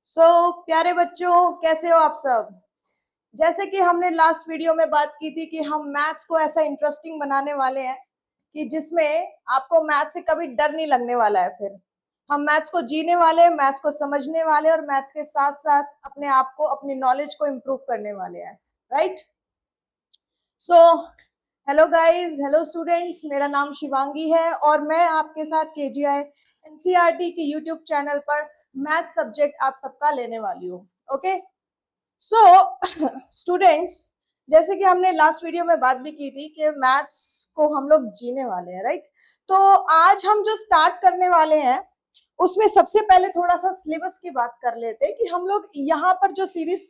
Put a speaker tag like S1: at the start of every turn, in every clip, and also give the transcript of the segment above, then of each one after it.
S1: प्यारे बच्चों, कैसे हो आप सब। जैसे कि हमने लास्ट वीडियो में बात की थी कि हम मैथ्स को ऐसा इंटरेस्टिंग बनाने वाले हैं कि जिसमें आपको मैथ्स से कभी डर नहीं लगने वाला है। फिर हम मैथ्स को जीने वाले हैं, मैथ्स को समझने वाले हैं और मैथ्स के साथ साथ अपने आप को, अपनी नॉलेज को इम्प्रूव करने वाले हैं। Right. So hello guys, hello students, मेरा नाम शिवांगी है और मैं आपके साथ केजीआई एनसीईआरटी के यूट्यूब चैनल पर मैथ सब्जेक्ट आप सबका लेने वाली हूँ। ओके। सो स्टूडेंट्स, जैसे कि हमने लास्ट वीडियो में बात भी की थी कि मैथ्स को हम लोग जीने वाले हैं। राइट। तो आज हम जो स्टार्ट करने वाले हैं उसमें सबसे पहले थोड़ा सा सिलेबस की बात कर लेते हैं कि हम लोग यहाँ पर जो सीरीज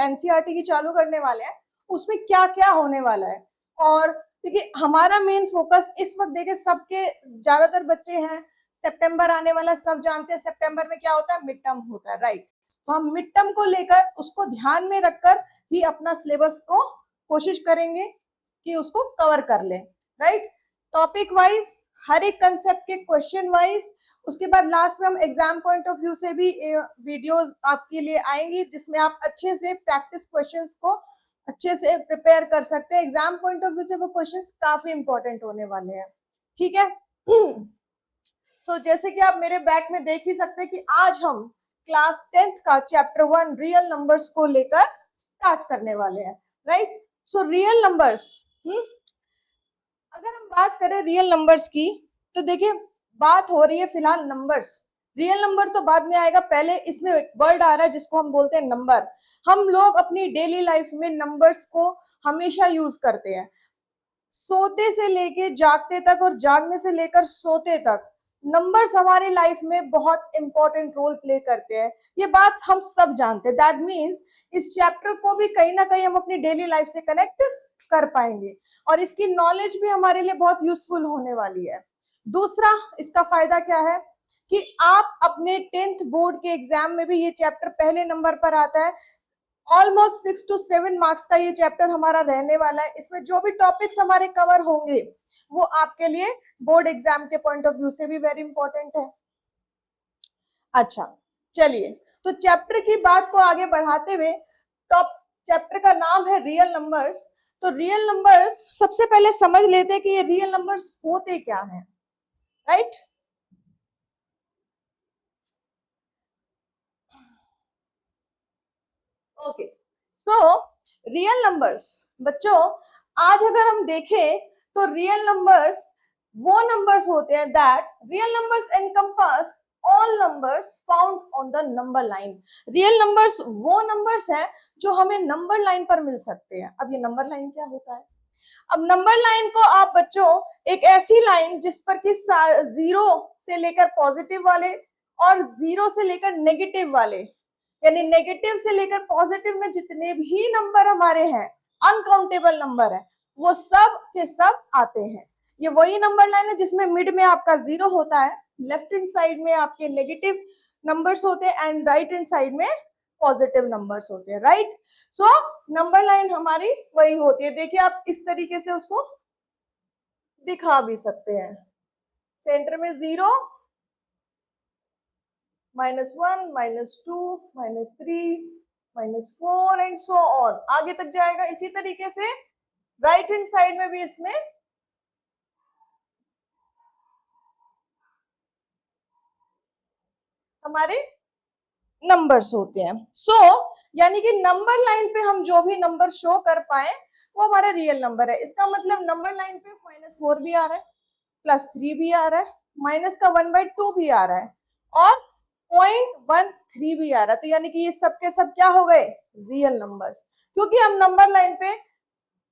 S1: एनसीईआरटी की चालू करने वाले हैं उसमें क्या क्या होने वाला है। और देखिए, हमारा मेन फोकस इस वक्त, देखिए सबके ज्यादातर बच्चे हैं, सितंबर आने वाला, सब जानते हैं सितंबर में क्या होता है, मिड टर्म होता है। राइट। तो हम मिड टर्म को लेकर, उसको ध्यान में रखकर ही अपना सिलेबस को कोशिश करेंगे कि उसको कवर कर ले। राइट। टॉपिक वाइज, हर एक कंसेप्ट के क्वेश्चन वाइज। उसके बाद लास्ट में हम एग्जाम पॉइंट ऑफ व्यू से भी वीडियोस आपके लिए आएंगी जिसमें आप अच्छे से प्रैक्टिस क्वेश्चंस को अच्छे से प्रिपेयर कर सकते हैं। एग्जाम पॉइंट ऑफ व्यू से वो क्वेश्चंस काफी इंपॉर्टेंट होने वाले हैं। ठीक है। जैसे कि आप मेरे बैक में देख ही सकते हैं कि आज हम क्लास 10th का चैप्टर 1 रियल नंबर्स को लेकर स्टार्ट करने वाले हैं। राइट। रियल नंबर्स, अगर हम बात करें रियल नंबर्स की, तो देखिए बात हो रही है फिलहाल नंबर्स। रियल नंबर तो बाद में आएगा, पहले इसमें एक वर्ड आ रहा है जिसको हम बोलते हैं नंबर। हम लोग अपनी डेली लाइफ में नंबर्स को हमेशा यूज करते हैं, सोते से लेके जागते तक और जागने से लेकर सोते तक नंबर्स हमारी लाइफ में बहुत इंपॉर्टेंट रोल प्ले करते हैं। ये बात हम सब जानते हैं। दैट मीन्स इस चैप्टर को भी कहीं ना कहीं हम अपनी डेली लाइफ से कनेक्ट कर पाएंगे और इसकी नॉलेज भी हमारे लिए बहुत यूजफुल होने वाली है। दूसरा इसका फायदा क्या है कि आप अपने 10th बोर्ड के एग्जाम में भी ये चैप्टर पहले नंबर पर आता है। ऑलमोस्ट 6 to 7 मार्क्स का ये चैप्टर हमारा रहने वाला है। इसमें जो भी टॉपिक्स हमारे कवर होंगे वो आपके लिए बोर्ड एग्जाम के पॉइंट ऑफ व्यू से भी वेरी इंपॉर्टेंट है। अच्छा, चलिए, तो चैप्टर की बात को आगे बढ़ाते हुए, टॉप चैप्टर का नाम है रियल नंबर्स। तो रियल नंबर्स सबसे पहले समझ लेते हैं कि ये रियल नंबर्स होते क्या हैं। राइट। ओके। रियल नंबर्स बच्चों, आज अगर हम देखें तो रियल नंबर्स वो नंबर्स होते हैं that real numbers encompass all numbers found on the number line. Real numbers वो नंबर्स हैं जो हमें नंबर लाइन पर मिल सकते हैं। अब ये नंबर लाइन क्या होता है? अब नंबर लाइन को आप बच्चों एक ऐसी लाइन जिस पर कि 0 से लेकर पॉजिटिव वाले और 0 से लेकर नेगेटिव वाले, यानी नेगेटिव से लेकर पॉजिटिव में जितने भी नंबर हमारे हैं, अनकाउंटेबल नंबर है, वो सब के सब आते हैं। ये वही नंबर लाइन है जिसमें मिड में आपका 0 होता है, लेफ्ट हैंड साइड में आपके नेगेटिव नंबर्स होते हैं एंड राइट हैंड साइड में पॉजिटिव नंबर्स होते हैं। राइट। नंबर लाइन हमारी वही होती है। देखिए आप इस तरीके से उसको दिखा भी सकते हैं। सेंटर में 0, -1, -2, -3, -4 एंड सो ऑन, आगे तक जाएगा। इसी तरीके से राइट हैंड साइड में भी इसमें हमारे नंबर्स होते हैं। यानी कि नंबर लाइन पे हम जो भी नंबर शो कर पाए वो हमारा रियल नंबर है। इसका मतलब नंबर लाइन पे -4 भी आ रहा है, +3 भी आ रहा है, माइनस का 1/2 भी आ रहा है और 0.13 भी आ रहा है। तो यानी कि ये सब के सब क्या हो गए, रियल नंबर्स, क्योंकि हम नंबर लाइन पे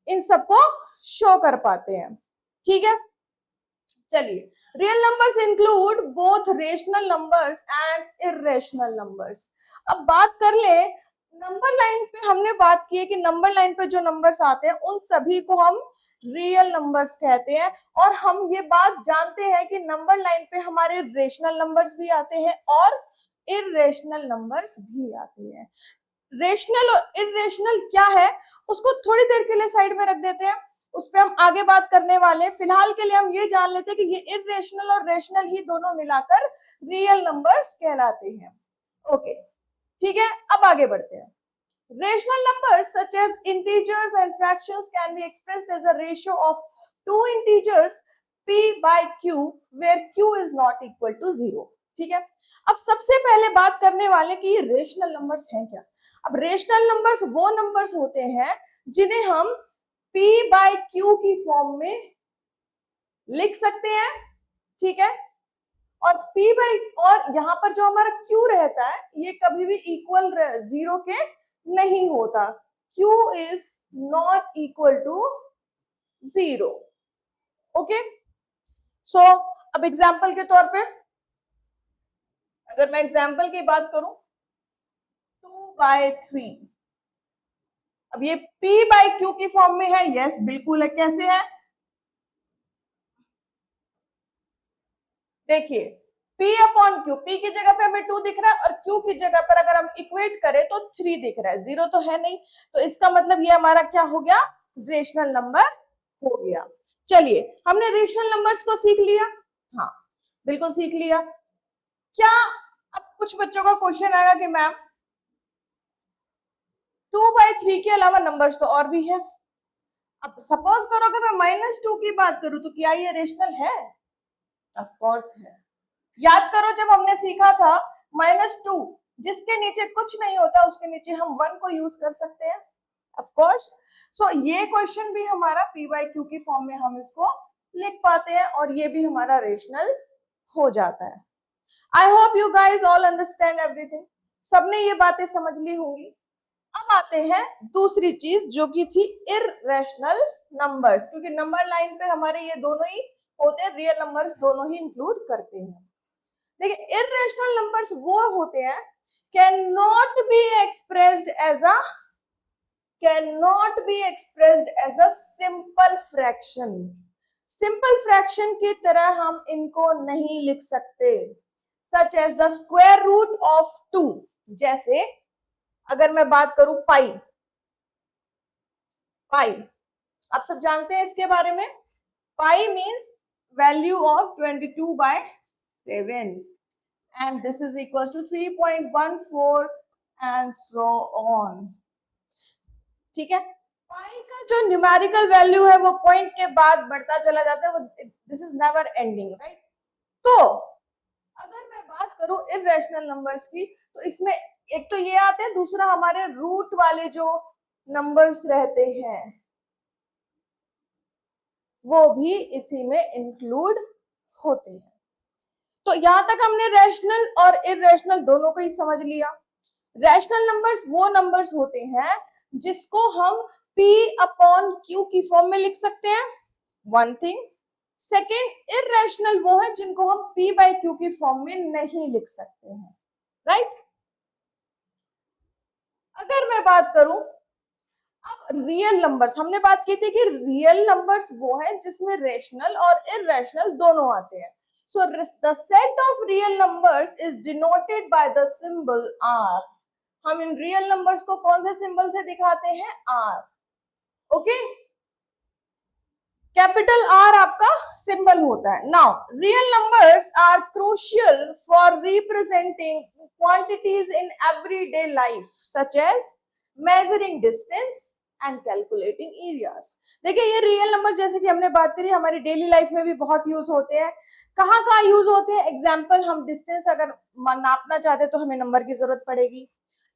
S1: इन सबको शो कर पाते हैं। ठीक है। चलिए, real numbers include both rational numbers and irrational numbers. अब बात कर ले, नंबर लाइन पे हमने बात की है कि नंबर लाइन पे जो नंबर्स आते हैं उन सभी को हम रियल नंबर्स कहते हैं और हम ये बात जानते हैं कि नंबर लाइन पे हमारे रेशनल नंबर्स भी आते हैं और इरेशनल नंबर्स भी आते हैं। रेशनल और इरेशनल क्या है उसको थोड़ी देर के लिए साइड में रख देते हैं, उस पर हम आगे बात करने वाले हैं। फिलहाल के लिए हम ये जान लेते हैं कि ये इरेशनल और रेशनल ही दोनों मिलाकर रियल नंबर्स कहलाते हैं। ओके। ठीक है, अब आगे बढ़ते हैं। Rational numbers such as integers and fractions can be expressed as a ratio of two integers p by q where q is not equal to 0। ठीक है, अब सबसे पहले बात करने वाले कि ये रेशनल नंबर्स हैं क्या। अब रेशनल नंबर्स वो नंबर्स होते हैं जिन्हें हम p by q की फॉर्म में लिख सकते हैं। ठीक है, और p by और यहां पर जो हमारा q रहता है ये कभी भी इक्वल 0 के नहीं होता। q is not equal to 0। Okay, सो अब एग्जाम्पल के तौर पे अगर मैं एग्जाम्पल की बात करूं 2/3, अब ये p by q की फॉर्म में है। यस बिल्कुल है, कैसे है देखिए, p अपॉन q, p की जगह पे हमें 2 दिख रहा है और q की जगह पर अगर हम इक्वेट करें तो 3 दिख रहा है, 0 तो है नहीं, तो इसका मतलब ये हमारा क्या हो गया, रेशनल नंबर हो गया। चलिए हमने रेशनल नंबर्स को सीख लिया, हाँ बिल्कुल सीख लिया। क्या अब कुछ बच्चों का क्वेश्चन आएगा कि मैम 2/3 के अलावा नंबर्स तो और भी है। अब सपोज करो अगर मैं -2 की बात करूं तो क्या ये रेशनल है? ऑफ कोर्स है। याद करो जब हमने सीखा था -2 जिसके नीचे कुछ नहीं होता उसके नीचे हम 1 को यूज कर सकते हैं, ऑफ कोर्स। सो ये क्वेश्चन भी हमारा p by q की फॉर्म में हम इसको लिख पाते हैं और ये भी हमारा रेशनल हो जाता है। I hope you guys all understand everything, सबने ये बातें समझ ली होंगी। अब आते हैं दूसरी चीज जो कि थी इररेशनल नंबर्स, क्योंकि नंबर लाइन पे हमारे ये दोनों ही होते हैं, रियल नंबर्स दोनों ही इंक्लूड करते हैं। देखिए इररेशनल नंबर्स वो होते हैं can not be expressed as a simple fraction. Simple fraction की तरह हम इनको नहीं लिख सकते। Such as the square root of 2, जैसे अगर मैं बात करूं पाई, आप सब जानते हैं इसके बारे में। Pi means value of 22/7 and this is equals to 3.14 and so on। ठीक है, पाई का जो न्यूमेरिकल वैल्यू है वो पॉइंट के बाद बढ़ता चला जाता है, वो this is never ending, right. तो अगर मैं बात करूं इररेशनल नंबर्स की तो इसमें एक तो ये आते हैं, दूसरा हमारे रूट वाले जो नंबर्स रहते हैं वो भी इसी में इंक्लूड होते हैं। तो यहां तक हमने रैशनल और इररेशनल दोनों को ही समझ लिया। रैशनल नंबर्स वो नंबर्स होते हैं जिसको हम p अपॉन q की फॉर्म में लिख सकते हैं, वन थिंग। सेकेंड इररेशनल वो है जिनको हम p बाय q की फॉर्म में नहीं लिख सकते हैं, राइट। अगर मैं बात करूं अब रियल नंबर्स, हमने बात की थी कि रियल नंबर्स वो है जिसमें रेशनल और इररेशनल दोनों आते हैं। So the set of real numbers is denoted by the symbol R। हम इन रियल नंबर्स को कौन से सिंबल से दिखाते हैं? R। ओके, कैपिटल R आपका सिंबल होता है। Now real numbers are crucial for representing quantities in everyday life such as measuring distance and calculating areas. देखिए ये रियल नंबर जैसे कि हमने बात करी हमारी डेली लाइफ में भी बहुत यूज होते हैं। कहाँ यूज होते हैं? एग्जाम्पल, हम डिस्टेंस अगर नापना चाहते हैं तो हमें नंबर की जरूरत पड़ेगी,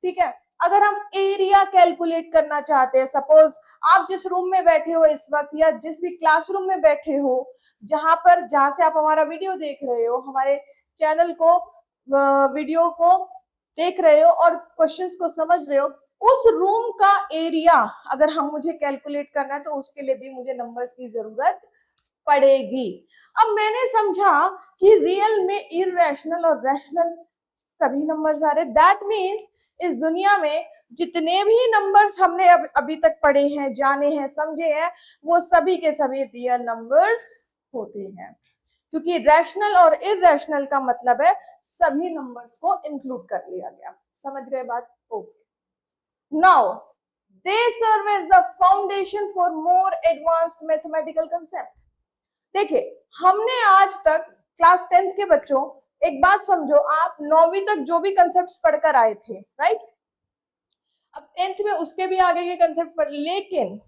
S1: ठीक है। अगर हम एरिया कैलकुलेट करना चाहते हैं, सपोज आप जिस रूम में बैठे हो इस वक्त या जिस भी क्लासरूम में बैठे हो, जहां से आप हमारा वीडियो देख रहे हो, हमारे चैनल को वीडियो को देख रहे हो और क्वेश्चंस को समझ रहे हो, उस रूम का एरिया अगर हम मुझे कैलकुलेट करना है तो उसके लिए भी मुझे नंबर्स की जरूरत पड़ेगी। अब मैंने समझा कि रियल में इररेशनल और रैशनल सभी नंबर्स आ रहे, दैट मीन्स इस दुनिया में जितने भी नंबर्स हमने अभी तक पढ़े हैं, जाने हैं, समझे हैं, वो सभी के सभी रियल नंबर्स होते हैं, क्योंकि रैशनल और इररेशनल का मतलब है सभी नंबर्स को इंक्लूड कर लिया गया। समझ गए बात? Okay, now they serve as the foundation for more advanced mathematical concept. देखिए हमने आज तक क्लास 10th के बच्चों एक बात समझो, आप 9वीं तक जो भी कंसेप्ट पढ़कर आए थे, राइट, अब 10th में उसके भी आगे के कंसेप्ट पढ़, लेकिन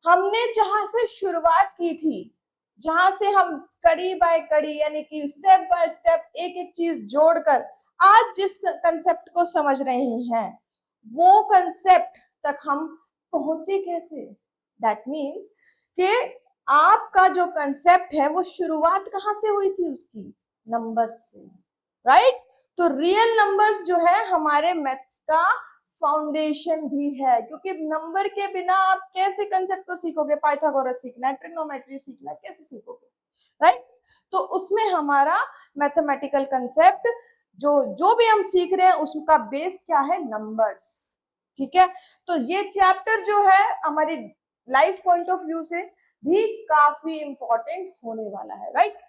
S1: हमने जहां से शुरुआत की थी, जहां से हम कड़ी बाय कड़ी यानी कि स्टेप बाय स्टेप एक एक चीज जोड़कर आज जिस कंसेप्ट को समझ रहे हैं, वो कंसेप्ट तक हम पहुंचे कैसे? दैट मीन्स कि आपका जो कंसेप्ट है वो शुरुआत कहां से हुई थी उसकी? नंबर से, राइट? तो रियल नंबर्स जो है हमारे मैथ्स का फाउंडेशन भी है, क्योंकि नंबर के बिना आप कैसे कंसेप्ट को सीखोगे? पाइथागोरस सीखना है, ट्रिग्नोमेट्री सीखना है, कैसे सीखोगे, राइट? तो उसमें हमारा मैथमेटिकल कंसेप्ट जो जो भी हम सीख रहे हैं उसका बेस क्या है? नंबर्स, ठीक है? तो ये चैप्टर जो है हमारी लाइफ पॉइंट ऑफ व्यू से भी काफी इंपॉर्टेंट होने वाला है, राइट?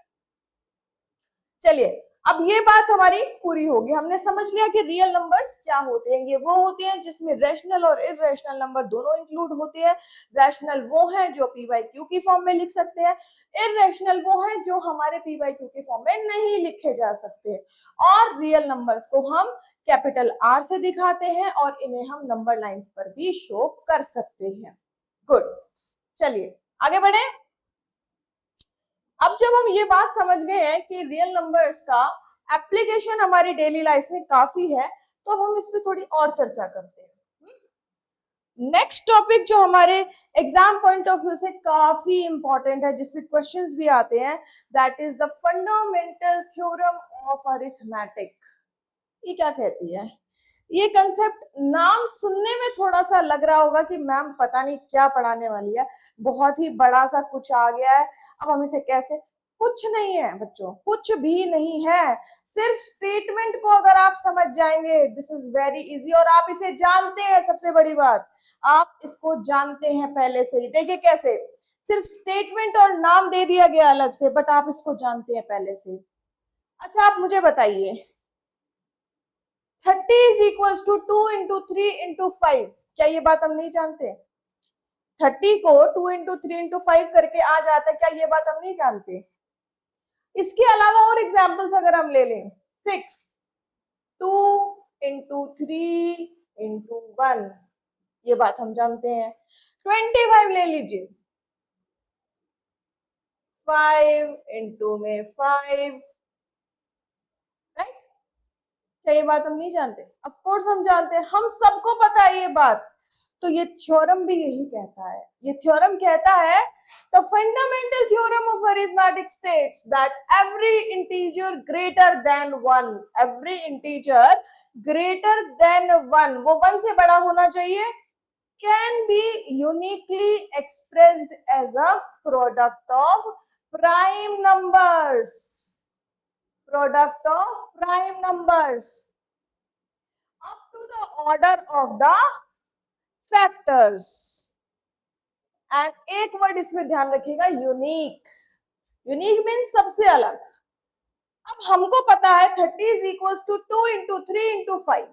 S1: चलिए, अब ये बात हमारी पूरी होगी, हमने समझ लिया कि रियल नंबर्स क्या होते हैं। ये वो होते हैं जिसमें रैशनल और इररेशनल नंबर दोनों इंक्लूड होते हैं। रैशनल वो हैं जो पी बाई क्यू की फॉर्म में लिख सकते हैं, इररेशनल वो हैं जो हमारे पी बाई क्यू की फॉर्म में नहीं लिखे जा सकते। और रियल नंबर्स को हम कैपिटल आर से दिखाते हैं और इन्हें हम नंबर लाइंस पर भी शो कर सकते हैं। गुड, चलिए आगे बढ़े। अब जब हम ये बात समझ गए हैं कि रियल नंबर्स का एप्लीकेशन हमारी डेली लाइफ में काफी है, तो अब हम इस पे थोड़ी और चर्चा करते हैं। नेक्स्ट टॉपिक जो हमारे एग्जाम पॉइंट ऑफ व्यू से काफी इंपॉर्टेंट है, जिसपे क्वेश्चंस भी आते हैं, that is the fundamental theorem of arithmetic. ये क्या कहती है? ये कंसेप्ट नाम सुनने में थोड़ा सा लग रहा होगा कि मैम पता नहीं क्या पढ़ाने वाली है, बहुत ही बड़ा सा कुछ आ गया है, अब हम इसे कैसे? कुछ नहीं है बच्चों, कुछ भी नहीं है, सिर्फ स्टेटमेंट को अगर आप समझ जाएंगे, दिस इज वेरी इजी, और आप इसे जानते हैं। सबसे बड़ी बात, आप इसको जानते हैं पहले से ही। देखिए कैसे, सिर्फ स्टेटमेंट और नाम दे दिया गया अलग से, बट आप इसको जानते हैं पहले से। अच्छा, आप मुझे बताइए, 30 is equal to 2 into 3 into 5, क्या ये बात हम नहीं जानते? 30 को 2 इंटू 3 इंटू 5 करके आ जाता है, क्या ये बात हम नहीं जानते? इसके अलावा और एग्जांपल्स अगर हम ले लें, 6, 2 इंटू 3 इंटू 1, ये बात हम जानते हैं। 25 ले लीजिए, 5 इंटू में 5, राइट? क्या ये बात हम नहीं जानते? ऑफ कोर्स हम जानते हैं, हम सबको पता है ये बात। तो ये थ्योरम भी यही कहता है, ये थ्योरम कहता है the fundamental theorem of arithmetic states that every integer greater than 1, every integer greater than 1, वो 1 से बड़ा होना चाहिए, can be uniquely expressed as a product of prime numbers, product of prime numbers up to the order of the factors। And एक word इसमें ध्यान रखिएगा, unique. Unique mean सबसे अलग। अब हमको पता है 30 is equal to 2 into 3 into 5,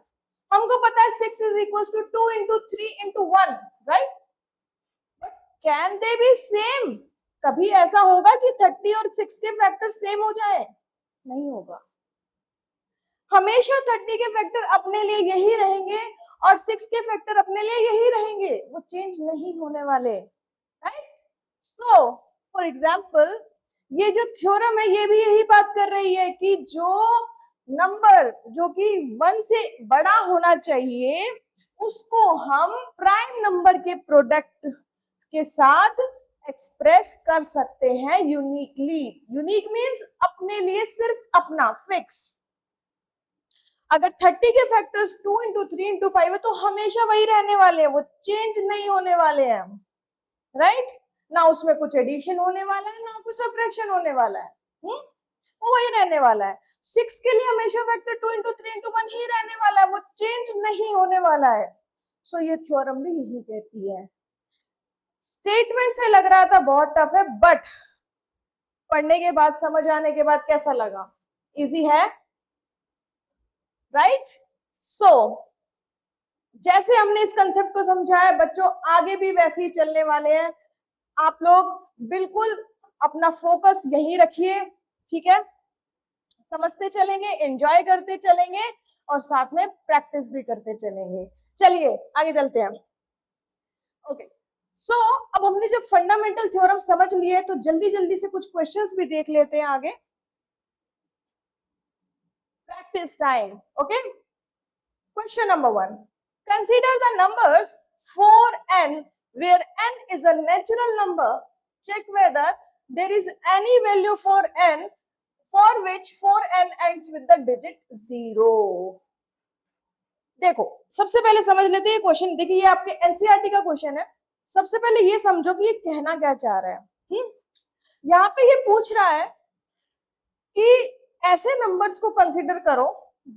S1: हमको पता है 6 is equal to 2 into 3 into 1, right? But can they be same? कभी ऐसा होगा कि 30 और 6 के फैक्टर सेम हो जाए? नहीं होगा। हमेशा 30 के फैक्टर अपने लिए यही रहेंगे और 6 के फैक्टर अपने लिए यही रहेंगे, वो चेंज नहीं होने वाले, राइट? सो फॉर एग्जाम्पल, ये जो थ्योरम है ये भी यही बात कर रही है कि जो नंबर जो कि 1 से बड़ा होना चाहिए उसको हम प्राइम नंबर के प्रोडक्ट के साथ एक्सप्रेस कर सकते हैं यूनिकली। यूनिक मींस अपने लिए, सिर्फ अपना, फिक्स। अगर 30 के फैक्टर्स 2 इंटू 3 इंटू 5 है तो हमेशा वही रहने वाले हैं, वो चेंज नहीं होने वाले हैं, राइट? ना उसमें कुछ एडिशन होने वाला है, ना कुछ सब्ट्रैक्शन होने वाला है, वो वही रहने वाला है। 6 के लिए हमेशा वेक्टर 2 इंटू 3 इंटू 1 ही रहने वाला है, वो चेंज नहीं होने वाला है। सो ये थ्योरम भी यही कहती है। स्टेटमेंट से लग रहा था बहुत टफ है, बट पढ़ने के बाद, समझ आने के बाद कैसा लगा? इजी है, राइट? सो जैसे हमने इस कंसेप्ट को समझा है बच्चों, आगे भी वैसे ही चलने वाले हैं। आप लोग बिल्कुल अपना फोकस यही रखिए, ठीक है? समझते चलेंगे, एंजॉय करते चलेंगे और साथ में प्रैक्टिस भी करते चलेंगे। चलिए आगे चलते हैं। ओके सो अब हमने जब फंडामेंटल थ्योरम समझ लिए तो जल्दी जल्दी से कुछ क्वेश्चंस भी देख लेते हैं आगे। Practice time. Okay, question number 1, consider the numbers 4n where n is a natural number. Check whether there is any value for n for which 4n ends with the digit 0. देखो सबसे पहले समझ लेते हैं क्वेश्चन। देखिए ये आपके NCERT का क्वेश्चन है। सबसे पहले ये समझो कि ये कहना क्या चाह रहा है। यहाँ पे ये पूछ रहा है कि ऐसे नंबर्स को कंसीडर करो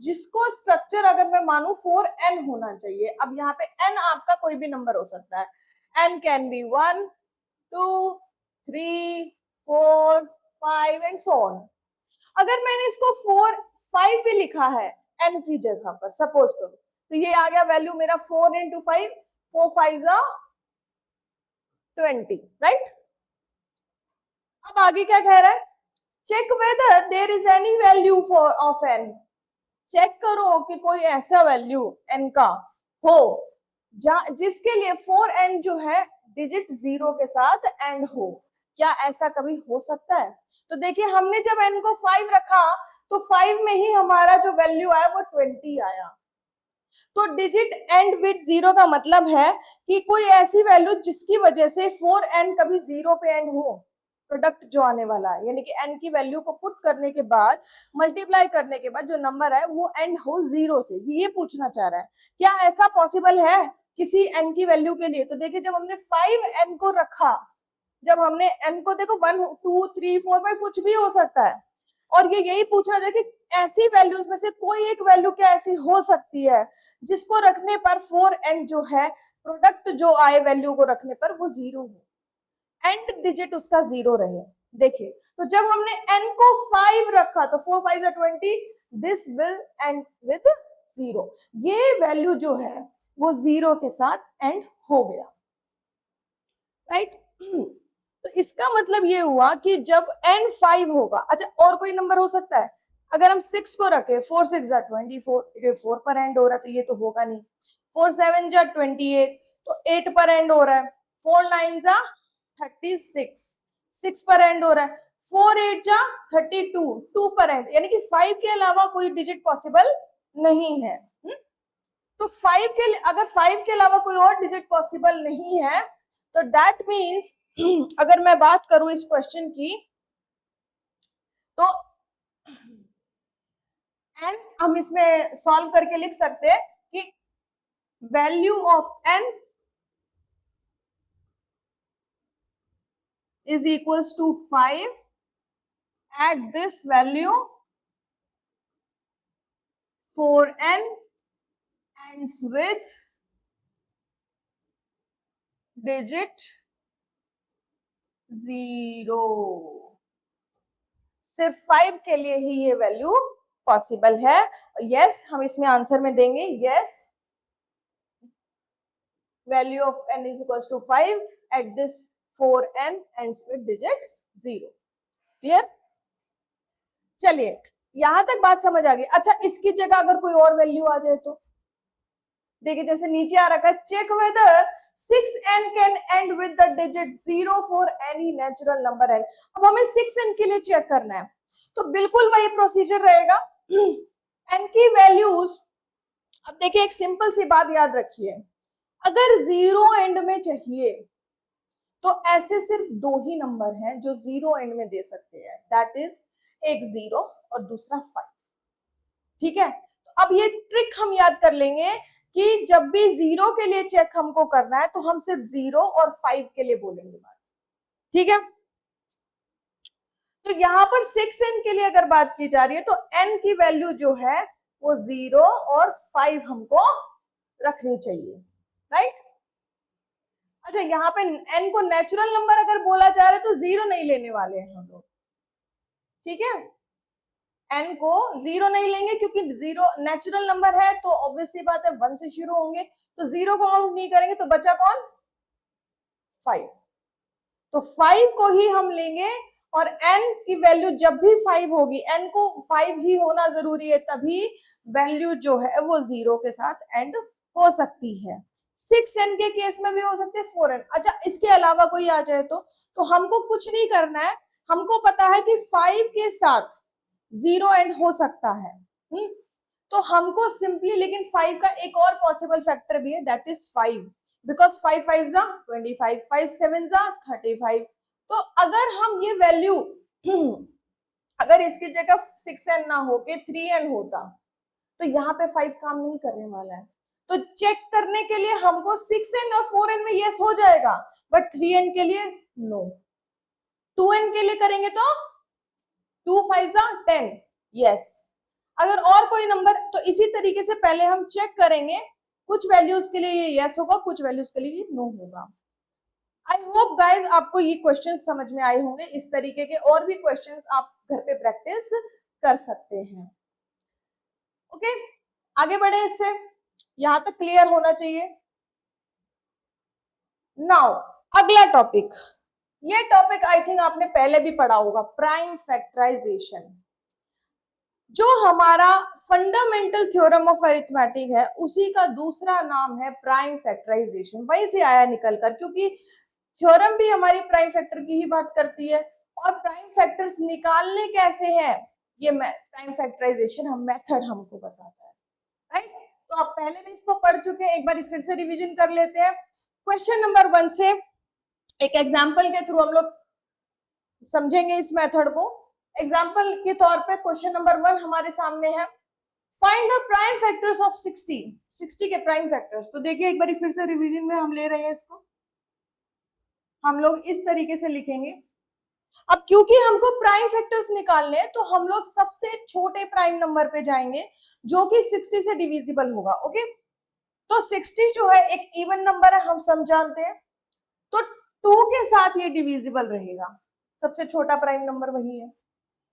S1: जिसको स्ट्रक्चर अगर मैं मानू 4n होना चाहिए। अब यहाँ पे n आपका कोई भी नंबर हो सकता है। n can be 1 2 3 4 5 and so on. अगर मैंने इसको 4 5 भी लिखा है n की जगह पर, सपोज करो, तो ये आ गया वैल्यू मेरा 4 into 5, 4 5 20, राइट। अब आगे क्या कह रहा है, check whether there is any value for of n। Check करो कि कोई ऐसा वैल्यू n का हो जिसके लिए 4n जो है डिजिट 0 के साथ एंड हो। क्या ऐसा कभी हो सकता है? तो देखिए हमने जब n को 5 रखा तो 5 में ही हमारा जो वैल्यू आया वो 20 आया। तो डिजिट एंड विद 0 का मतलब है कि कोई ऐसी वैल्यू जिसकी वजह से 4n कभी 0 पे एंड हो। प्रोडक्ट जो आने वाला है यानी कि n की वैल्यू को पुट करने के बाद, मल्टीप्लाई करने के बाद जो नंबर है वो एंड हो 0 से, ये पूछना चाह रहा है। क्या ऐसा पॉसिबल है किसी n की वैल्यू के लिए? तो देखिए जब हमने 5n को रखा, जब हमने n को देखो 1 2 3 4 5 कुछ भी हो सकता है, और ये यही पूछना था कि ऐसी वैल्यूज में से कोई एक वैल्यू क्या ऐसी हो सकती है जिसको रखने पर 4n जो है प्रोडक्ट जो आए वैल्यू को रखने पर वो 0 हो, एंड डिजिट उसका 0 रहे। देखिए तो जब हमने n को 5 रखा तो 4 5 20, दिस विल एंड विद 0। ये वैल्यू जो है वो 0 के साथ एंड हो गया, राइट। तो इसका मतलब ये हुआ कि जब n 5 होगा, अच्छा और कोई नंबर हो सकता है? अगर हम 6 को रखे, 4 6 24, ये 4 पर एंड हो रहा है तो ये तो होगा नहीं। 4 7 28, तो 8 पर एंड हो रहा है। 4 9 36, 6 पर एंड हो रहा है। 4 8 32, 2 पर एंड, यानी कि 5 के अलावा कोई डिजिट पॉसिबल नहीं है। तो 5 के, अगर 5 के अलावा कोई और डिजिट पॉसिबल नहीं है तो दैट मीन्स अगर मैं बात करूं इस क्वेश्चन की तो n हम इसमें सॉल्व करके लिख सकते हैं कि value of n is equals to 5 at this value 4n ends with digit 0। सिर्फ 5 के लिए ही ये वैल्यू पॉसिबल है। यस हम इसमें आंसर में देंगे yes, value of n is equals to 5 at this 4n ends with digit 0। Clear? चलिए यहां तक बात समझ आ गई। अच्छा इसकी जगह अगर कोई और वैल्यू आ जाए तो देखिए जैसे नीचे आ रखा है, check whether 6n can end with the digit 0 for any natural number n। अब हमें 6n के लिए चेक करना है तो बिल्कुल वही प्रोसीजर रहेगा। n की वैल्यूज, अब देखिए एक सिंपल सी बात याद रखिए, अगर 0 एंड में चाहिए तो ऐसे सिर्फ 2 ही नंबर हैं जो 0 एंड में दे सकते हैं, दैट इज एक 0 और दूसरा 5। ठीक है, तो अब ये ट्रिक हम याद कर लेंगे कि जब भी 0 के लिए चेक हमको करना है तो हम सिर्फ 0 और 5 के लिए बोलेंगे बात। ठीक है, तो यहां पर 6n के लिए अगर बात की जा रही है तो n की वैल्यू जो है वो 0 और 5 हमको रखनी चाहिए, राइट। अच्छा यहाँ पे n को नेचुरल नंबर अगर बोला जा रहा है तो 0 नहीं लेने वाले हैं हम लोग। ठीक है, n को 0 नहीं लेंगे क्योंकि 0 नेचुरल नंबर है तो ऑब्वियस सी बात है 1 से शुरू होंगे, तो 0 को काउंट नहीं करेंगे तो बचा कौन? 5। तो 5 को ही हम लेंगे और n की वैल्यू जब भी 5 होगी, n को 5 ही होना जरूरी है, तभी वैल्यू जो है वो 0 के साथ एंड हो सकती है। 6n के केस में भी हो सकते हैं, 4n। अच्छा, इसके अलावा कोई आ जाए तो हमको कुछ नहीं करना है, हमको पता है कि 5 के साथ 0 एंड हो सकता है। तो हमको सिंपली, लेकिन 5 का एक और पॉसिबल फैक्टर भी है, दैट इज 5, बिकॉज 5 5 जा 25, 5 7 जा 35। तो अगर हम ये वैल्यू अगर इसकी जगह 6n ना हो के 3n होता, तो यहाँ पे 5 काम नहीं करने वाला है। तो चेक करने के लिए हमको 6n और 4n में यस हो जाएगा, बट 3n के लिए नो। 2n के लिए करेंगे तो 2 5 जा 10, यस। अगर और कोई नंबर, तो इसी तरीके से पहले हम चेक करेंगे, कुछ वैल्यूज के लिए ये यस होगा, कुछ वैल्यूज के लिए ये नो होगा। आई होप गाइज आपको ये क्वेश्चन समझ में आए होंगे। इस तरीके के और भी क्वेश्चंस आप घर पे प्रैक्टिस कर सकते हैं। ओके, आगे बढ़े, इससे यहां तक क्लियर होना चाहिए। नाउ अगला टॉपिक, ये टॉपिक आई थिंक आपने पहले भी पढ़ा होगा, प्राइम फैक्टराइजेशन। जो हमारा फंडामेंटल थ्योरम ऑफ अरिथमेटिक है, उसी का दूसरा नाम है प्राइम फैक्टराइजेशन। वहीं से आया निकल कर, क्योंकि थ्योरम भी हमारी प्राइम फैक्टर की ही बात करती है, और प्राइम फैक्टर्स निकालने कैसे हैं, ये प्राइम फैक्टराइजेशन हम मेथड हमको बताता है, राइट। तो आप पहले भी इसको पढ़ चुके हैं, एक बार फिर से रिवीजन कर लेते हैं। क्वेश्चन नंबर 1 से एक एग्जांपल के थ्रू हम लोग समझेंगे इस मेथड को। एग्जांपल के तौर पे क्वेश्चन नंबर 1 हमारे सामने है, find the prime factors of 60 के प्राइम फैक्टर्स। तो देखिए एक बार फिर से रिवीजन में हम ले रहे हैं इसको, हम लोग इस तरीके से लिखेंगे। अब क्योंकि हमको प्राइम फैक्टर्स निकालने हैं, तो हम लोग सबसे छोटे प्राइम नंबर पे जाएंगे, जो कि 60 से डिविजिबल होगा। ओके, तो 60 जो है एक इवन नंबर है, हम सब जानते हैं, तो 2 के साथ ये डिविजिबल रहेगा, सबसे छोटा प्राइम नंबर वही है,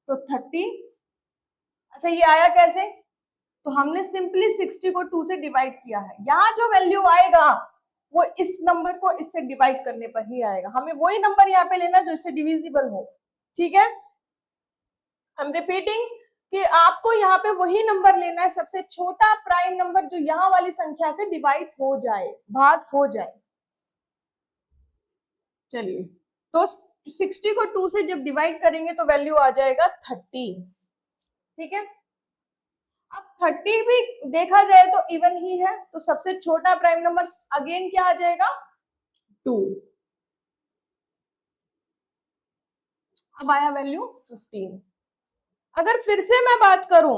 S1: तो 30। अच्छा, ये आया कैसे, तो हमने सिंपली 60 को 2 से डिवाइड किया है। यहां जो वैल्यू आएगा वो इस नंबर को इससे डिवाइड करने पर ही आएगा, हमें वही नंबर यहाँ पे लेना जो इससे डिविजिबल हो। ठीक है, आई एम रिपीटिंग कि आपको यहाँ पे वही नंबर लेना है, सबसे छोटा प्राइम नंबर जो यहाँ वाली संख्या से डिवाइड हो जाए, भाग हो जाए। चलिए, तो 60 को 2 से जब डिवाइड करेंगे तो वैल्यू आ जाएगा 30। ठीक है, अब 30 भी देखा जाए तो इवन ही है, तो सबसे छोटा प्राइम नंबर अगेन क्या आ जाएगा, 2। अब आया वैल्यू 15। अगर फिर से मैं बात करूं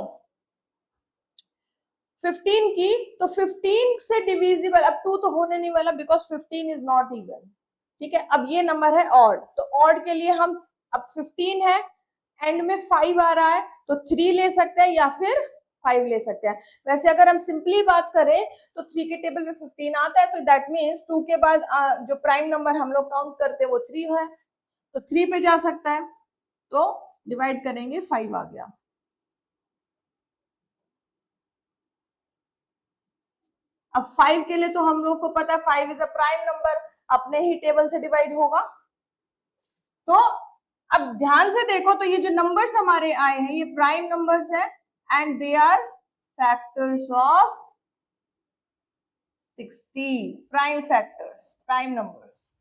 S1: 15 की, तो 15 से डिविजिबल, अब 2 तो होने नहीं वाला, बिकॉज 15 इज नॉट इवन। ठीक है, अब ये नंबर है ऑड, तो ऑड के लिए हम, अब 15 है, एंड में 5 आ रहा है, तो 3 ले सकते हैं या फिर 5 ले सकते हैं। वैसे अगर हम सिंपली बात करें तो 3 के टेबल में 15 आता है, तो दैट मीन्स 2 के बाद जो प्राइम नंबर हम लोग काउंट करते हैं वो 3 है, तो 3 पे जा सकता है, तो डिवाइड करेंगे 5 आ गया। अब 5 के लिए तो हम लोग को पता है 5 इज अ प्राइम नंबर, अपने ही टेबल से डिवाइड होगा। तो अब ध्यान से देखो, तो ये जो नंबर्स हमारे आए हैं ये प्राइम नंबर्स है, and they are factors of 60, prime factors, prime numbers.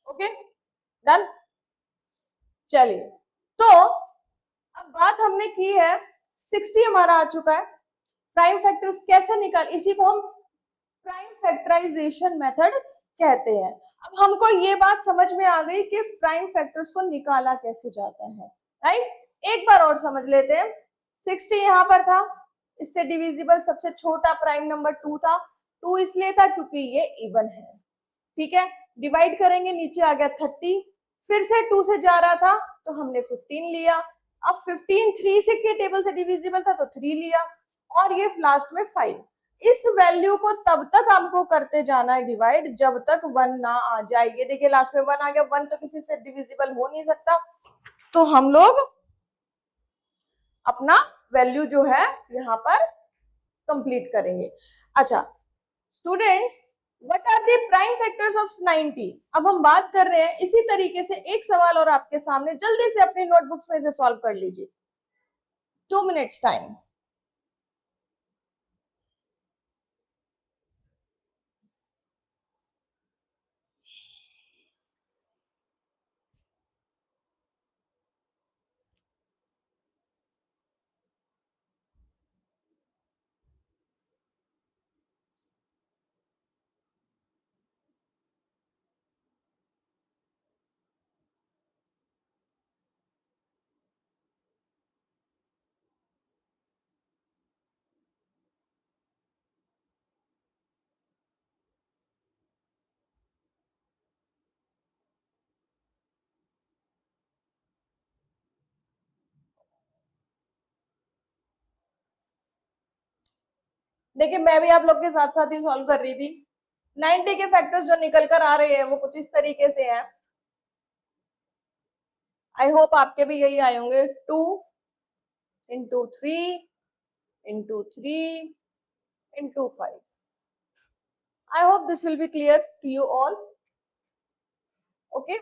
S1: Okay, done. चलिए, तो अब बात हमने की है, 60 हमारा आ चुका है, प्राइम फैक्टर्स कैसे निकाल, इसी को हम प्राइम फैक्टराइजेशन मेथड कहते हैं। अब हमको ये बात समझ में आ गई कि प्राइम फैक्टर्स को निकाला कैसे जाता है, राइट। एक बार और समझ लेते हैं, 60 यहां पर था, इससे डिविजिबल सबसे छोटा प्राइम नंबर 2 था, 2 इसलिए था क्योंकि ये इवन है। ठीक है, डिवाइड करेंगे, नीचे आ गया 30, फिर से 2 से जा रहा था तो हमने 15 लिया, अब 15 3 से के टेबल से डिविजिबल था तो 3 लिया, और ये लास्ट में 5। इस वैल्यू को तब तक हमको करते जाना है डिवाइड जब तक 1 ना आ जाए। ये देखिए लास्ट में 1 आ गया, 1 तो किसी से डिविजिबल हो नहीं सकता, तो हम लोग अपना वैल्यू जो है यहाँ पर कंप्लीट करेंगे। अच्छा students, what are the prime factors of 90? अब हम बात कर रहे हैं इसी तरीके से एक सवाल और आपके सामने, जल्दी से अपनी नोटबुक्स में से सॉल्व कर लीजिए, 2 मिनट्स टाइम। देखिए मैं भी आप लोग के साथ साथ ही सॉल्व कर रही थी। 90 के फैक्टर्स जो निकल कर आ रहे हैं वो कुछ इस तरीके से हैं। आई होप आपके भी यही आए होंगे। 2 into 3 into 3 into 5। I hope this will be clear to you all. Okay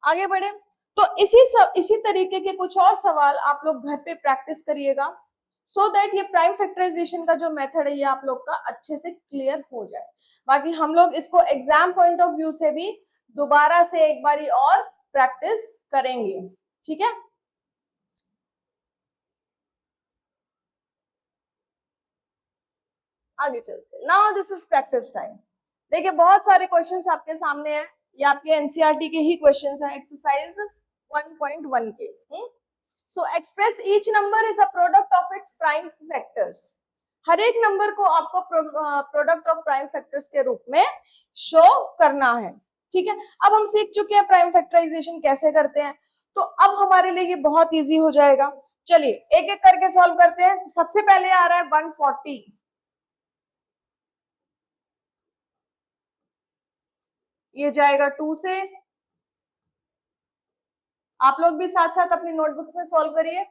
S1: आगे बढ़े। तो इसी तरीके के कुछ और सवाल आप लोग घर पे प्रैक्टिस करिएगा, सो दैट ये प्राइम फैक्टराइजेशन का जो मेथड है ये आप लोग का अच्छे से क्लियर हो जाए। बाकी हम लोग इसको एग्जाम पॉइंट ऑफ व्यू से भी दोबारा से एक बारी और प्रैक्टिस करेंगे, ठीक है। आगे चलते, now this is practice time. देखिए बहुत सारे क्वेश्चंस आपके सामने हैं, ये आपके एनसीईआरटी के ही क्वेश्चंस हैं, एक्सरसाइज 1.1 के। So express each number is a product of its prime factors. हर एक नंबर को आपको प्रोडक्ट ऑफ प्राइम फैक्टर्स के रूप में शो करना है, ठीक है। अब हम सीख चुके हैं प्राइम फैक्टराइजेशन कैसे करते हैं, तो अब हमारे लिए ये बहुत इजी हो जाएगा। चलिए एक एक करके सॉल्व करते हैं। तो सबसे पहले आ रहा है 140, ये जाएगा 2 से। आप लोग भी साथ साथ अपनी नोटबुक्स में सॉल्व करिए।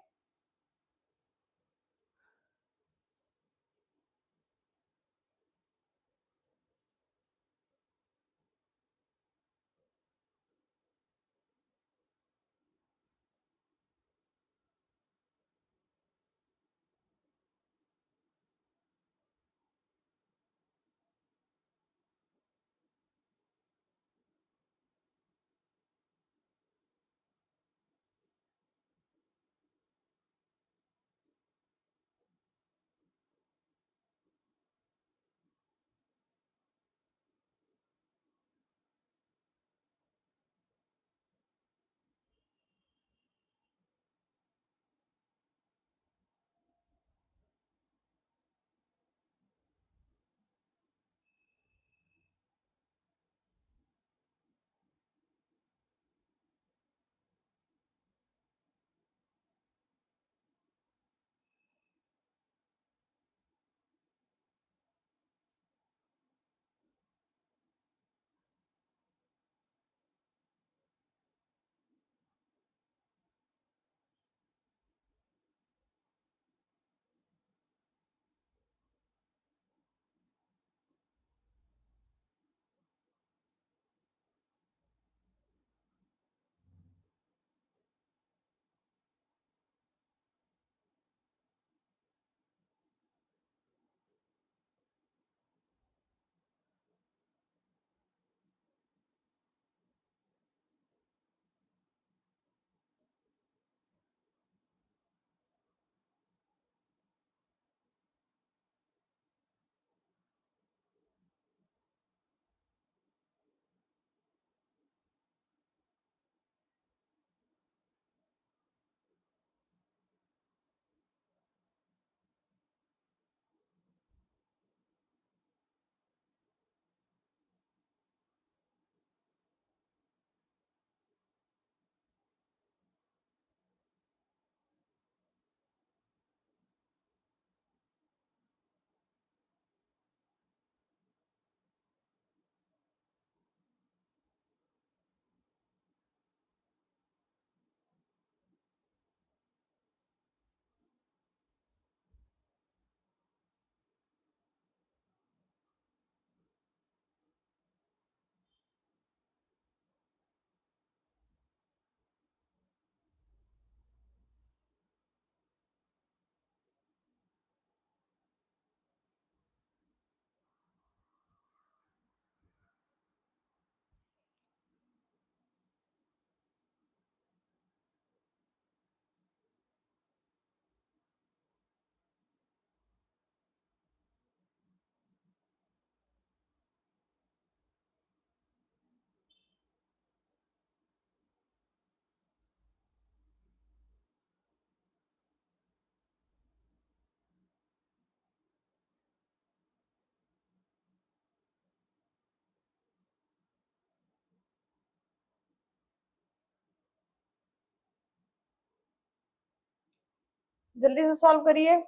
S1: जल्दी से सॉल्व करिए।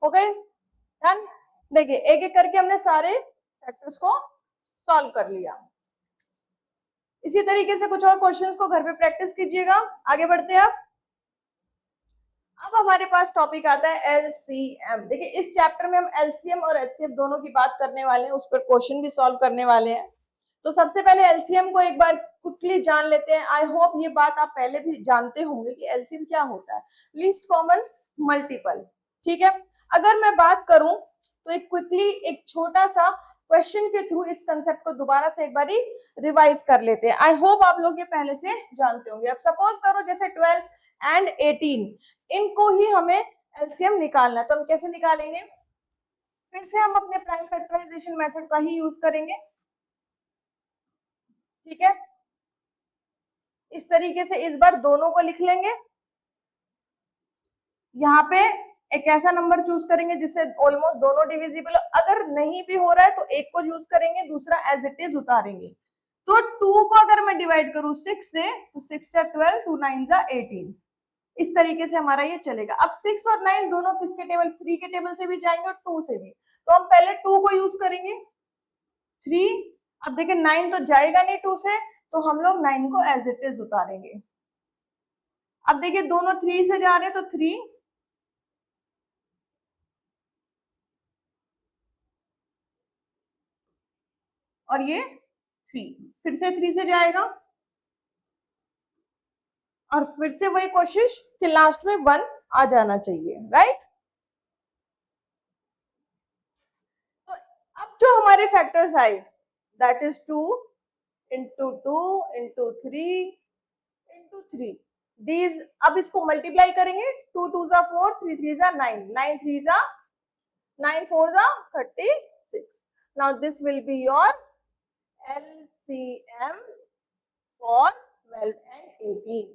S1: हो गए डन। देखिए एक एक करके हमने सारे फैक्टर्स को सॉल्व कर लिया। इसी तरीके से कुछ और क्वेश्चंस को घर पे प्रैक्टिस कीजिएगा। आगे बढ़ते हैं अब हमारे पास टॉपिक आता है एलसीएम। देखिए इस चैप्टर में हम एलसीएम और एचसीएफ दोनों की बात करने वाले हैं, उस पर क्वेश्चन भी सॉल्व करने वाले हैं। तो सबसे पहले एलसीएम को एक बार क्विकली जान लेते हैं। आई होप ये बात आप पहले भी जानते होंगे कि एलसीएम क्या होता है, लीस्ट कॉमन मल्टीपल। ठीक है, अगर मैं बात करूं तो एक क्विकली एक छोटा सा क्वेश्चन के थ्रू इस कंसेप्ट को दोबारा से एक बार रिवाइज कर लेते हैं। आई होप आप लोग ये पहले से जानते होंगे। अब सपोज करो जैसे 12 एंड 18 इनको ही हमें एलसीएम निकालना है, तो हम कैसे निकालेंगे? फिर से हम अपने प्राइम फैक्टराइजेशन मेथड का ही यूज करेंगे। ठीक है, इस तरीके से इस बार दोनों को लिख लेंगे। यहाँ पे एक ऐसा नंबर चूज करेंगे जिससे ऑलमोस्ट दोनों डिविजिबल हो। अगर नहीं भी हो रहा है तो एक को यूज करेंगे, दूसरा एज इट इज उतारेंगे। तो 2 को अगर मैं डिवाइड करूं 6 से तो 6 जा 12, 2 9 जा 18। इस तरीके से हमारा ये चलेगा। अब 6 और 9 दोनों किसके टेबल? 3 के टेबल से भी जाएंगे और 2 से भी। तो हम पहले 2 को यूज करेंगे, 3। अब देखिए 9 तो जाएगा नहीं 2 से, तो हम लोग 9 को एज इट इज उतारेंगे। अब देखिए दोनों 3 से जा रहे हैं तो 3 और ये 3, फिर से 3 से जाएगा और फिर से वही कोशिश कि लास्ट में 1 आ जाना चाहिए, राइट। तो अब जो हमारे फैक्टर्स आए that is 2 into 2 into 3 into 3 these. अब इसको मल्टीप्लाई करेंगे, 2 2 जा 4, 3 3 जा 9, 9 3 जा 9 4 जा 36। Now this will be your LCM for 12 and 18।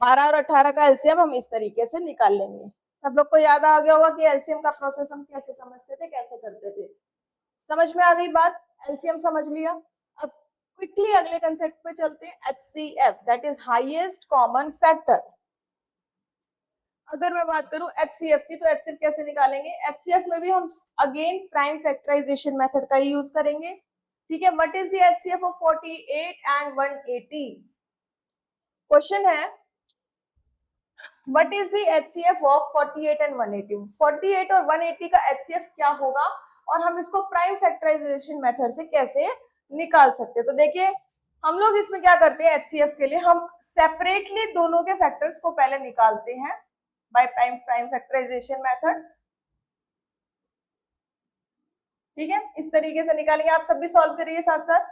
S1: 12 और 18 का एलसीएम हम इस तरीके से निकाल लेंगे। सब लोग को याद आ गया होगा कि एलसीएम का प्रोसेस हम कैसे समझते थे, कैसे करते थे। समझ में आ गई बात? एलसीएम समझ लिया। अब क्विकली अगले कंसेप्ट पे चलते हैं, HCF that is highest common factor. अगर मैं बात करूं एचसीएफ की तो एचसीएफ कैसे निकालेंगे? एचसीएफ में भी हम अगेन प्राइम फैक्टराइजेशन मेथड का यूज करेंगे। ठीक है, what is the HCF of 48 and 180? Question है what is the HCF of 48 and 180? 48 और 180 का एचसीएफ क्या होगा और हम इसको प्राइम फैक्टराइजेशन मेथड से कैसे निकाल सकते हैं? तो देखिए हम लोग इसमें क्या करते हैं, एचसीएफ के लिए हम सेपरेटली दोनों के फैक्टर्स को पहले निकालते हैं बाय प्राइम फैक्टराइजेशन मेथड। ठीक है, इस तरीके से निकालेंगे। आप सब भी सॉल्व करिए साथ साथ।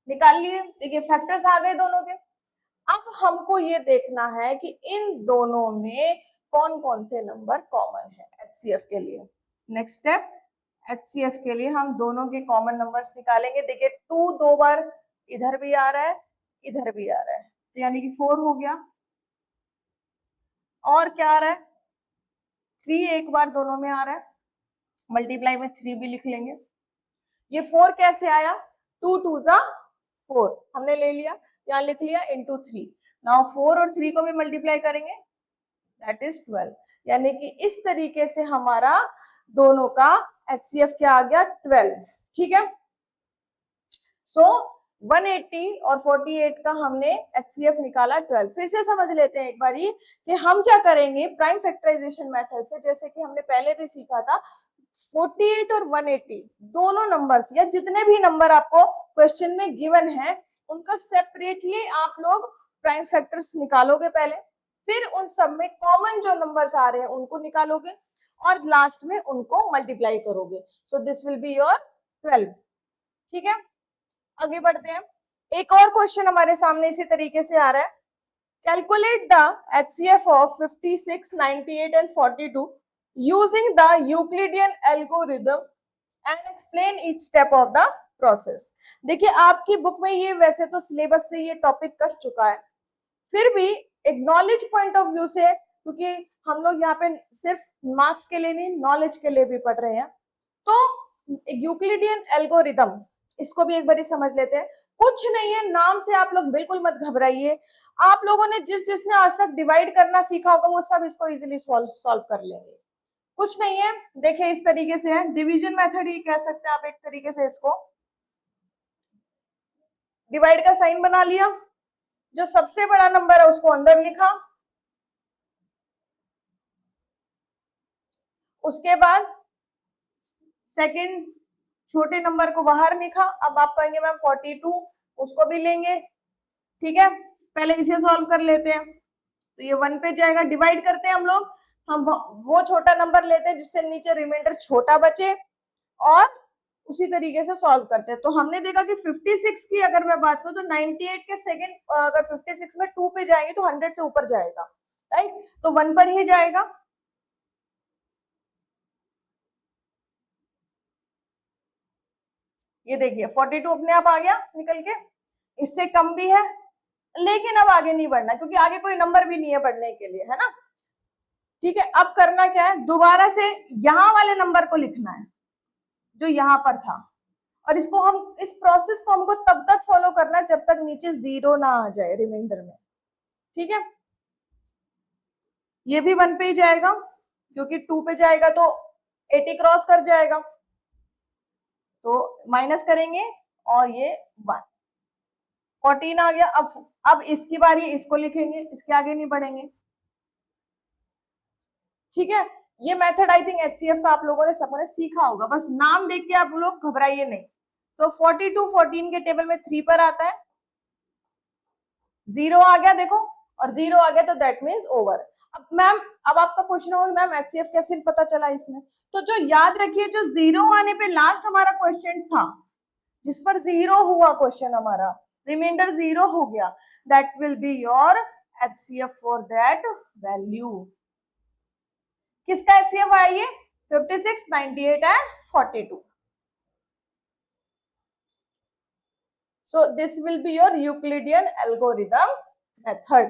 S1: निकाल लिए। देखिए फैक्टर्स आ गए दोनों के। अब हमको ये देखना है कि इन दोनों में कौन कौन से नंबर कॉमन है एचसीएफ के लिए। नेक्स्ट स्टेप, एचसीएफ के लिए हम दोनों के कॉमन नंबर्स निकालेंगे। देखिए 2 दो बार इधर भी आ रहा है, इधर भी आ रहा है, तो यानी कि 4 हो गया। और क्या आ रहा है, 3 एक बार दोनों में आ रहा है, मल्टीप्लाई में 3 भी लिख लेंगे। ये 4 कैसे आया, 2 2 जा 4 हमने ले लिया, यहाँ लिख लिया इंटू 3। नाउ 4 और 3 को भी मल्टीप्लाई करेंगे, दैट इज 12। यानी कि इस तरीके से हमारा दोनों का एचसीएफ क्या आ गया, 12। ठीक है, सो 180 और 48 का हमने एचसीएफ निकाला 12। फिर से समझ लेते हैं एक बारी कि हम क्या करेंगे प्राइम फैक्टराइजेशन मेथड से, जैसे कि हमने पहले भी सीखा था। 48 और 180 दोनों नंबर्स या जितने भी नंबर आपको क्वेश्चन में गिवन है, उनका सेपरेटली आप लोग प्राइम फैक्टर्स निकालोगे पहले, फिर उन सब में कॉमन जो नंबर्स आ रहे हैं उनको निकालोगे और लास्ट में उनको मल्टीप्लाई करोगे। So this will be your 12। ठीक है, आगे बढ़ते हैं। एक और क्वेश्चन हमारे सामने इसी तरीके से आ रहा है। Calculate the HCF of 56, 98 and 42 using the Euclidean algorithm and explain each step of the process। देखिए आपकी बुक में ये वैसे तो सिलेबस से ये टॉपिक कर चुका है, फिर भी एक नॉलेज पॉइंट ऑफ व्यू से, क्योंकि हम लोग यहाँ पे सिर्फ मार्क्स के लिए नहीं नॉलेज के लिए भी पढ़ रहे हैं, तो यूक्लिडियन एल्गोरिदम इसको भी एक बार समझ लेते हैं। कुछ नहीं है, नाम से आप लोग बिल्कुल मत घबराइए। आप लोगों ने जिसने आज तक डिवाइड करना सीखा होगा वो सब इसको इजीली सॉल्व कर लेंगे। कुछ नहीं है, देखिए इस तरीके से है, डिवीजन मेथड ही कह सकते हैं आप एक तरीके से इसको। डिवाइड का साइन बना लिया, जो सबसे बड़ा नंबर है उसको अंदर लिखा, उसके बाद सेकंड छोटे नंबर को बाहर लिखा। अब आप कहेंगे मैम 42, उसको भी लेंगे। ठीक है, पहले इसे सॉल्व कर लेते हैं, तो ये 1 पे जाएगा। डिवाइड करते हैं हम वो छोटा नंबर लेते हैं जिससे नीचे रिमाइंडर छोटा बचे, और उसी तरीके से सॉल्व करते हैं। तो हमने देखा कि 56 की अगर मैं बात करूं तो 98 के सेकंड अगर 56 में 2 पे जाएंगे तो 100 से ऊपर जाएगा, राइट, तो 1 पर ही जाएगा। ये देखिए 42 अपने आप आ गया निकल के, इससे कम भी है, लेकिन अब आगे नहीं बढ़ना क्योंकि आगे कोई नंबर भी नहीं है बढ़ने के लिए, है ना। ठीक है, अब करना क्या है, दोबारा से यहां वाले नंबर को लिखना है जो यहां पर था, और इसको हम इस प्रोसेस को हमको तब तक फॉलो करना है जब तक नीचे 0 ना आ जाए रिमाइंडर में। ठीक है, ये भी 1 पे ही जाएगा क्योंकि 2 पे जाएगा तो 80 क्रॉस कर जाएगा, तो माइनस करेंगे और ये 1, 14 आ गया। अब इसकी बारी, इसको लिखेंगे, इसके आगे नहीं बढ़ेंगे। ठीक है, ये मेथड आई थिंक एचसीएफ का आप लोगों ने सबने सीखा होगा, बस नाम देख के आप लोग घबराइए नहीं। तो 42 14 के टेबल में 3 पर आता है, 0 आ गया देखो, और 0 आ गया तो दैट मींस ओवर। अब मैम, अब आपका क्वेश्चन होगा मैम एचसीएफ कैसे पता चला इसमें, तो जो याद रखिए जो 0 आने पे लास्ट हमारा क्वेश्चन था, जिस पर 0 हुआ क्वेश्चन हमारा, रिमाइंडर 0 हो गया, that will be your HCF for that value. किसका एचसीएफ आया ये, 56, 98 and 42। So this will be your Euclidean algorithm method।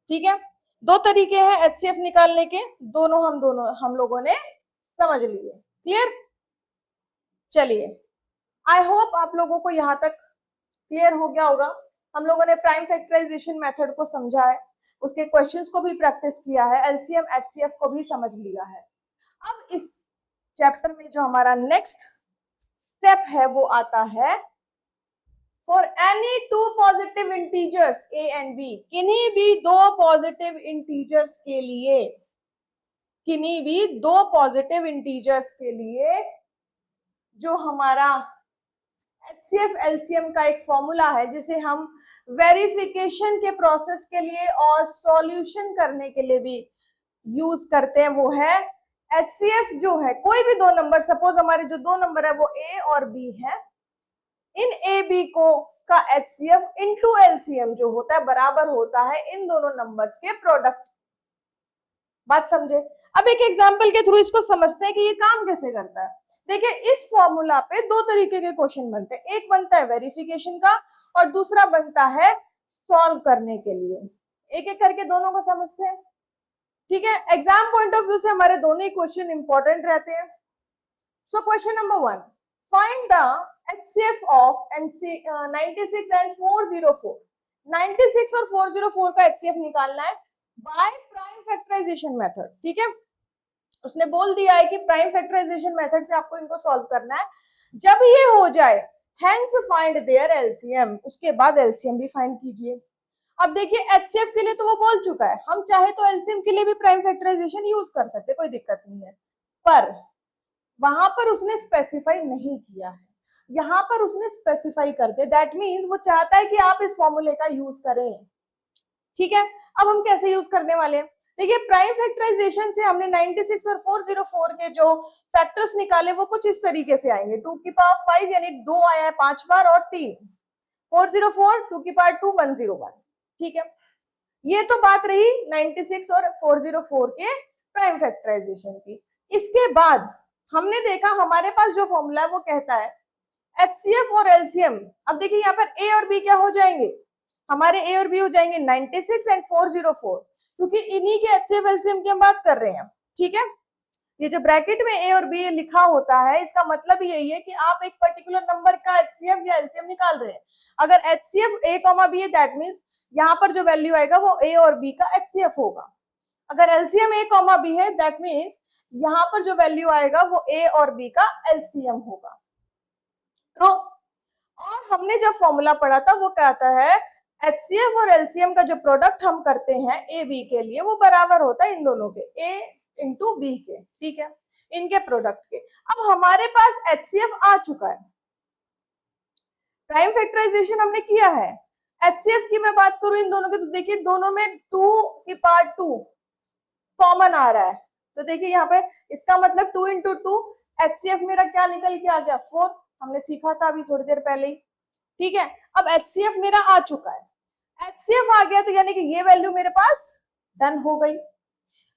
S1: ठीक है, दो तरीके हैं एचसीएफ निकालने के, दोनों हम लोगों ने समझ लिए। क्लियर, चलिए आई होप आप लोगों को यहां तक क्लियर हो गया होगा। हम लोगों ने प्राइम फैक्टराइजेशन मेथड को समझा है, उसके क्वेश्चंस को भी प्रैक्टिस किया है, एलसीएम एचसीएफ को भी समझ लिया है। अब इस चैप्टर में जो हमारा नेक्स्ट स्टेप है वो आता है for any two positive integers A and B, किन्हीं भी दो पॉजिटिव इंटीजर्स के लिए, किन्हीं भी दो पॉजिटिव इंटीजर्स के लिए जो हमारा एचसीएफ एलसीएम का एक फॉर्मूला है जिसे हम वेरिफिकेशन के प्रोसेस के लिए और सॉल्यूशन करने के लिए भी यूज करते हैं, वो है HCF जो है, कोई भी दो नंबर, सपोज हमारे जो दो नंबर है वो A और B है, इन A B को का HCF इंटू LCM जो होता है बराबर होता है इन दोनों नंबर्स के प्रोडक्ट। बात समझे? अब एक एग्जांपल के थ्रू इसको समझते हैं कि ये काम कैसे करता है। देखिए इस फॉर्मूला पे दो तरीके के क्वेश्चन बनते हैं, एक बनता है वेरिफिकेशन का और दूसरा बनता है सॉल्व करने के लिए। एक एक करके दोनों को समझते हैं, ठीक है। एग्जाम पॉइंट ऑफ व्यू से हमारे दोनों ही क्वेश्चन इंपॉर्टेंट रहते हैं। So question number 1, find the HCF of 96 and 404। 96 और 404 का HCF निकालना है बाय प्राइम फैक्टराइजेशन मेथड, ठीक है। उसने बोल दिया है कि प्राइम फैक्टराइजेशन मेथड से आपको इनको सॉल्व करना है। जब ये हो जाए हेंस फाइंड देयर LCM, उसके बाद LCM भी फाइंड कीजिए। अब देखिए HCF के लिए तो वो बोल चुका है, हम चाहे तो LCM के लिए भी प्राइम फैक्टराइजेशन यूज कर सकते, कोई दिक्कत नहीं है, पर वहां पर उसने स्पेसिफाई नहीं किया है, यहां पर उसने स्पेसिफाई कर दिया। दैट मीन्स वो चाहता है कि आप इस फॉर्मूले का यूज करें, ठीक है। अब हम कैसे यूज करने वाले हैं, देखिए प्राइम फैक्टराइजेशन से हमने 96 और 404 के जो फैक्टर्स निकाले वो कुछ इस तरीके से आएंगे, 2 की पावर 5 यानी 2 आया है 5 बार और 3, 404 2 की पावर 2 101, ठीक है। ये तो बात रही 96 और 404 के प्राइम फैक्टराइजेशन की। इसके बाद हमने देखा हमारे पास जो फॉर्मूला है वो कहता है HCF और LCM। अब देखिए यहाँ पर A और B क्या हो जाएंगे, हमारे A और B हो जाएंगे 96 एंड 404, क्योंकि इन्हीं के HCF LCM की हम बात कर रहे हैं, ठीक है। ये जो ब्रैकेट में A और B लिखा होता है इसका मतलब यही है कि आप एक पर्टिकुलर नंबर का HCF या LCM निकाल रहे हैं। अगर HCF A, B है दैट मींस यहाँ पर जो वैल्यू आएगा वो A और B का HCF होगा। अगर LCM A, B है दैट मींस यहाँ पर जो वैल्यू आएगा वो A और B का LCM होगा। ट्रू। और हमने जब फॉर्मूला पढ़ा था वो कहता है HCF और LCM का जो प्रोडक्ट हम करते हैं A B के लिए वो बराबर होता है इन दोनों के, A इंटू B के, ठीक है, इनके प्रोडक्ट के। अब हमारे पास HCF आ चुका है, प्राइम फैक्टराइजेशन हमने किया है। HCF की मैं बात करूं इन दोनों की, तो देखिए दोनों में 2 की पावर 2 कॉमन आ रहा है, तो देखिए यहाँ पे इसका मतलब 2 इंटू 2 HCF मेरा क्या निकल के आ गया 4, हमने सीखा था अभी थोड़ी देर पहले ही, ठीक है। अब HCF मेरा आ चुका है, HCF आ गया तो यानी कि ये वैल्यू मेरे पास डन हो गई।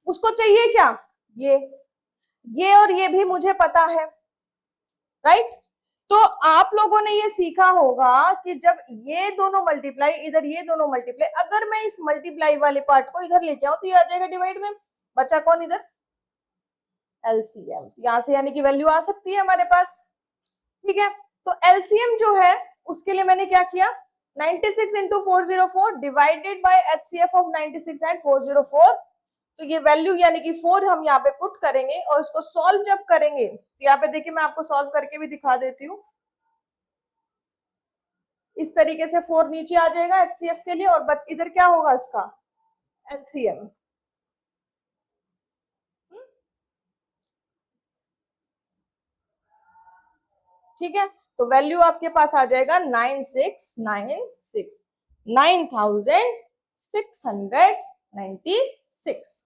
S1: उसको चाहिए क्या, ये और ये भी मुझे पता है, राइट। तो आप लोगों ने ये सीखा होगा कि जब ये दोनों मल्टीप्लाई इधर, ये दोनों मल्टीप्लाई, अगर मैं इस मल्टीप्लाई वाले पार्ट को इधर लेके आऊं तो ये आ जाएगा डिवाइड में, बचा कौन इधर, LCM, यहां से यानी कि वैल्यू आ सकती है हमारे पास, ठीक है। तो LCM जो है उसके लिए मैंने क्या किया, 96 into 404 divided by HCF of 96 and 404, तो ये वैल्यू यानी कि 4 हम यहाँ पे पुट करेंगे और इसको सॉल्व जब करेंगे तो यहाँ पे देखिए मैं आपको सॉल्व करके भी दिखा देती हूँ। इस तरीके से 4 नीचे आ जाएगा HCF के लिए और बच इधर क्या होगा इसका LCM, ठीक है। तो वैल्यू आपके पास आ जाएगा 9696 9696।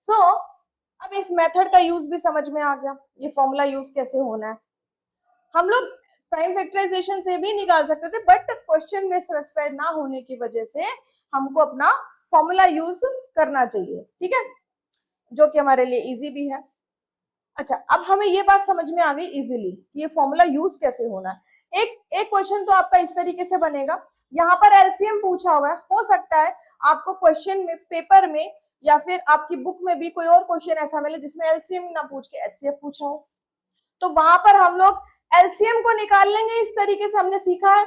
S1: सो अब इस मेथड का यूज भी समझ में आ गया, ये फॉर्मूला यूज कैसे होना है। हम लोग प्राइम फैक्टराइजेशन से भी निकाल सकते थे बट क्वेश्चन में स्पेसिफाइड ना होने की वजह से हमको अपना फॉर्मूला यूज करना चाहिए, ठीक है, जो कि हमारे लिए इजी भी है। अच्छा, अब हमें ये बात समझ में आ गई इजीली कि ये फॉर्मूला यूज कैसे होना है। एक क्वेश्चन तो आपका इस तरीके से बनेगा, यहाँ पर LCM पूछा हुआ है, हो सकता है आपको क्वेश्चन में पेपर में या फिर आपकी बुक में भी कोई और क्वेश्चन ऐसा मिले जिसमें LCM ना पूछ के HCF पूछा हो, तो वहां पर हम लोग LCM को निकाल लेंगे, इस तरीके से हमने सीखा है,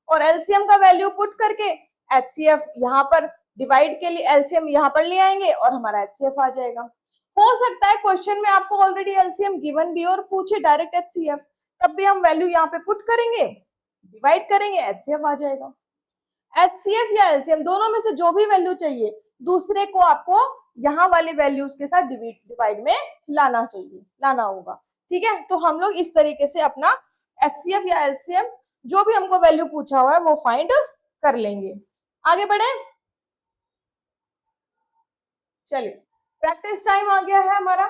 S1: और LCM का वैल्यू पुट करके HCF यहाँ पर डिवाइड के लिए LCM यहाँ पर ले आएंगे और हमारा HCF आ जाएगा। हो सकता है क्वेश्चन में आपको ऑलरेडी LCM गिवन भी और पूछे डायरेक्ट HCF, तब भी हम वैल्यू यहाँ पे पुट करेंगे, डिवाइड करेंगे, HCF आ जाएगा। HCF या LCM दोनों में से जो भी वैल्यू चाहिए दूसरे को आपको यहाँ वाली वैल्यूज के साथ डिवाइड में लाना चाहिए, लाना होगा, ठीक है। तो हम लोग इस तरीके से अपना HCF या LCM जो भी हमको वैल्यू पूछा हुआ है वो फाइंड कर लेंगे। आगे बढ़े, चलिए प्रैक्टिस टाइम आ गया है हमारा।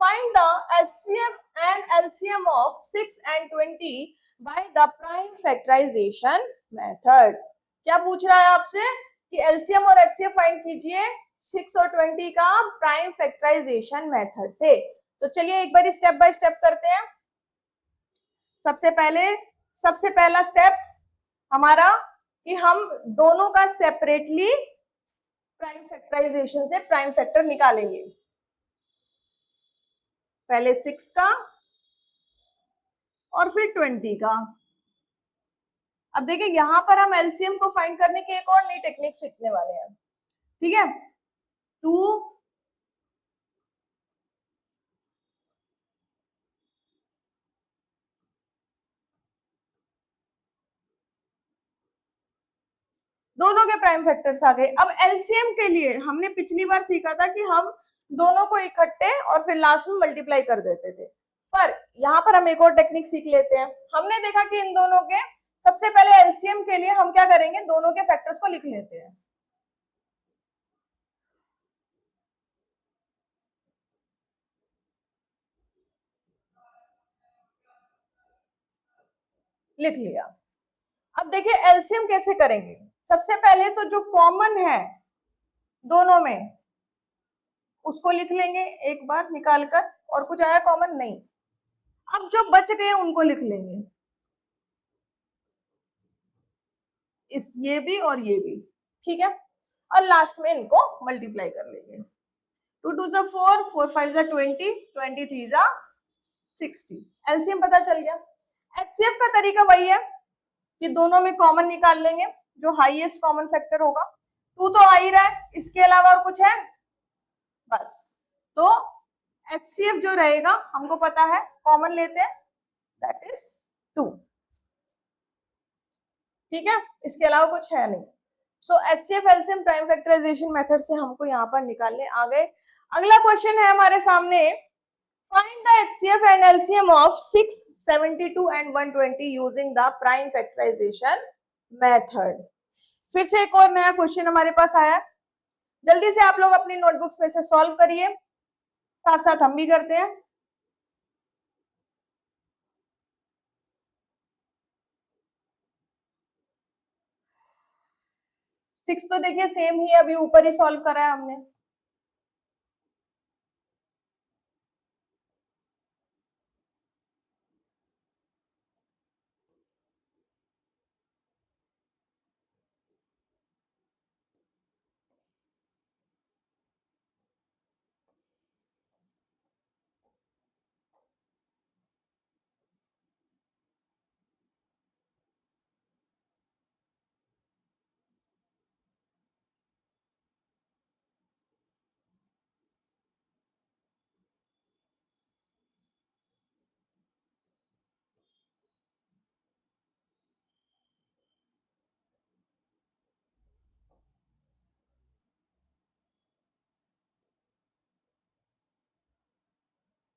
S1: Find the HCF and LCM of 6 and 20 by the prime factorization method. क्या पूछ रहा है आपसे कि LCM और HCF फाइंड कीजिए 6 और 20 का प्राइम फैक्टराइजेशन मेथड से। तो चलिए एक बार स्टेप बाय स्टेप करते हैं। सबसे पहला स्टेप हमारा कि हम दोनों का सेपरेटली प्राइम फैक्टराइजेशन से प्राइम फैक्टर निकालेंगे। पहले 6 का और फिर 20 का। अब देखिए यहां पर हम एलसीएम को फाइंड करने की एक और नई टेक्निक सीखने वाले हैं। ठीक है, 2 दोनों के प्राइम फैक्टर्स आ गए। अब एलसीएम के लिए हमने पिछली बार सीखा था कि हम दोनों को इकट्ठे और फिर लास्ट में मल्टीप्लाई कर देते थे, पर यहां पर हम एक और टेक्निक सीख लेते हैं। हमने देखा कि इन दोनों के सबसे पहले एलसीएम के लिए हम क्या करेंगे, दोनों के फैक्टर्स को लिख लेते हैं। लिख लिया। अब देखिए एलसीएम कैसे करेंगे। सबसे पहले तो जो कॉमन है दोनों में उसको लिख लेंगे एक बार निकालकर, और कुछ आया कॉमन नहीं। अब जो बच गए उनको लिख लेंगे, इस ये भी और ये भी। ठीक है, और लास्ट में इनको मल्टीप्लाई कर लेंगे। 2 2 जा 4, 4 5 जा 20, 20 3 जा 60। एलसीएम पता चल गया। एचसीएफ का तरीका वही है कि दोनों में कॉमन निकाल लेंगे, जो हाईएस्ट कॉमन फैक्टर होगा। 2 तो आ ही रहा है, इसके अलावा और कुछ है बस। तो एचसीएफ जो रहेगा हमको पता है, कॉमन लेते हैं, दैट इज 2। ठीक है, इसके अलावा कुछ है नहीं। So HCF LCM prime factorisation method से हमको यहाँ पर निकालने आ गए। अगला क्वेश्चन है हमारे सामने, find the HCF and LCM of 6, 72 and 120 using the prime factorisation method. फिर से एक और नया क्वेश्चन हमारे पास आया, जल्दी से आप लोग अपनी नोटबुक्स में से सॉल्व करिए, साथ साथ हम भी करते हैं। 6 तो देखिए सेम ही अभी ऊपर ही सॉल्व करा है हमने।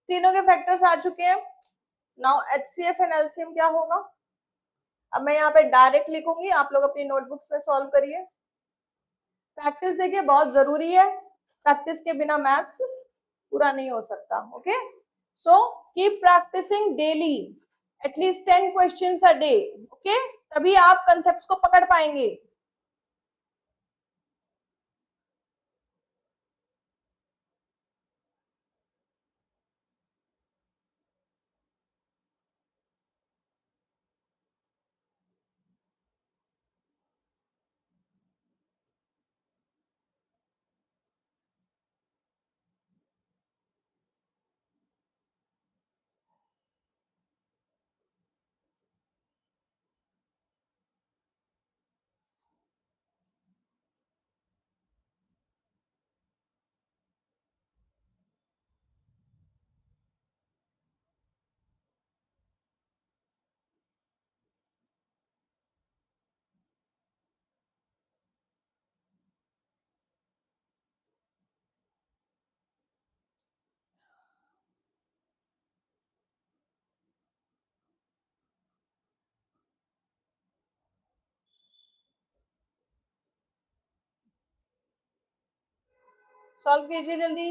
S1: तीनों के फैक्टर्स आ चुके हैं। नाउ एचसीएफ एंड एलसीएम क्या होगा, अब मैं यहाँ पे डायरेक्ट लिखूंगी, आप लोग अपनी नोटबुक्स में सॉल्व करिए। प्रैक्टिस देखिए बहुत जरूरी है, प्रैक्टिस के बिना मैथ्स पूरा नहीं हो सकता। Okay, so keep practising daily, at least 10 questions a day. Okay, तभी आप कंसेप्ट्स को पकड़ पाएंगे। सॉल्व कीजिए जल्दी।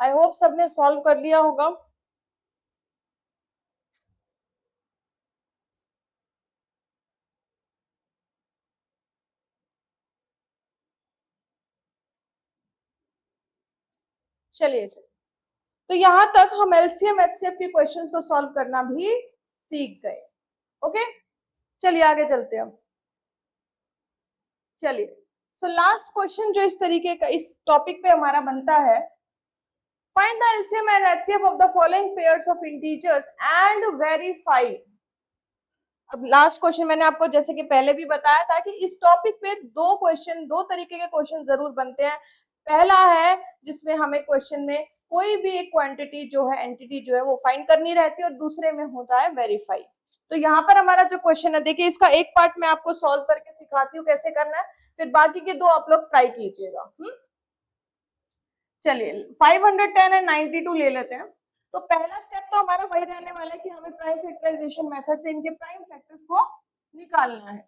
S1: आई होप सबने सॉल्व कर लिया होगा। चलिए चलिए, तो यहां तक हम एलसीएम एचसीएफ के क्वेश्चंस को सॉल्व करना भी सीख गए। ओके, चलिए आगे चलते हैं। चलिए, सो लास्ट क्वेश्चन जो इस तरीके का इस टॉपिक पे हमारा बनता है, find the LCM and HCF of the following pairs of integers and verify. अब लास्ट क्वेश्चन मैंने आपको जैसे कि पहले भी बताया था कि इस टॉपिक पे दो क्वेश्चन, दो तरीके के क्वेश्चन जरूर बनते हैं। पहला है जिसमें हमें क्वेश्चन में कोई भी एक क्वांटिटी जो है, एंटिटी जो है वो फाइंड करनी रहती है, और दूसरे में होता है वेरीफाई। तो यहाँ पर हमारा जो क्वेश्चन है, देखिए इसका एक पार्ट मैं आपको सॉल्व करके सिखाती हूँ कैसे करना है, फिर बाकी के दो आप लोग ट्राई कीजिएगा। चलिए 510 एंड 92 ले लेते हैं। तो पहला स्टेप तो हमारा वही रहने वाला है कि हमें प्राइम फैक्टराइजेशन मेथड से इनके प्राइम फैक्टर्स को निकालना है।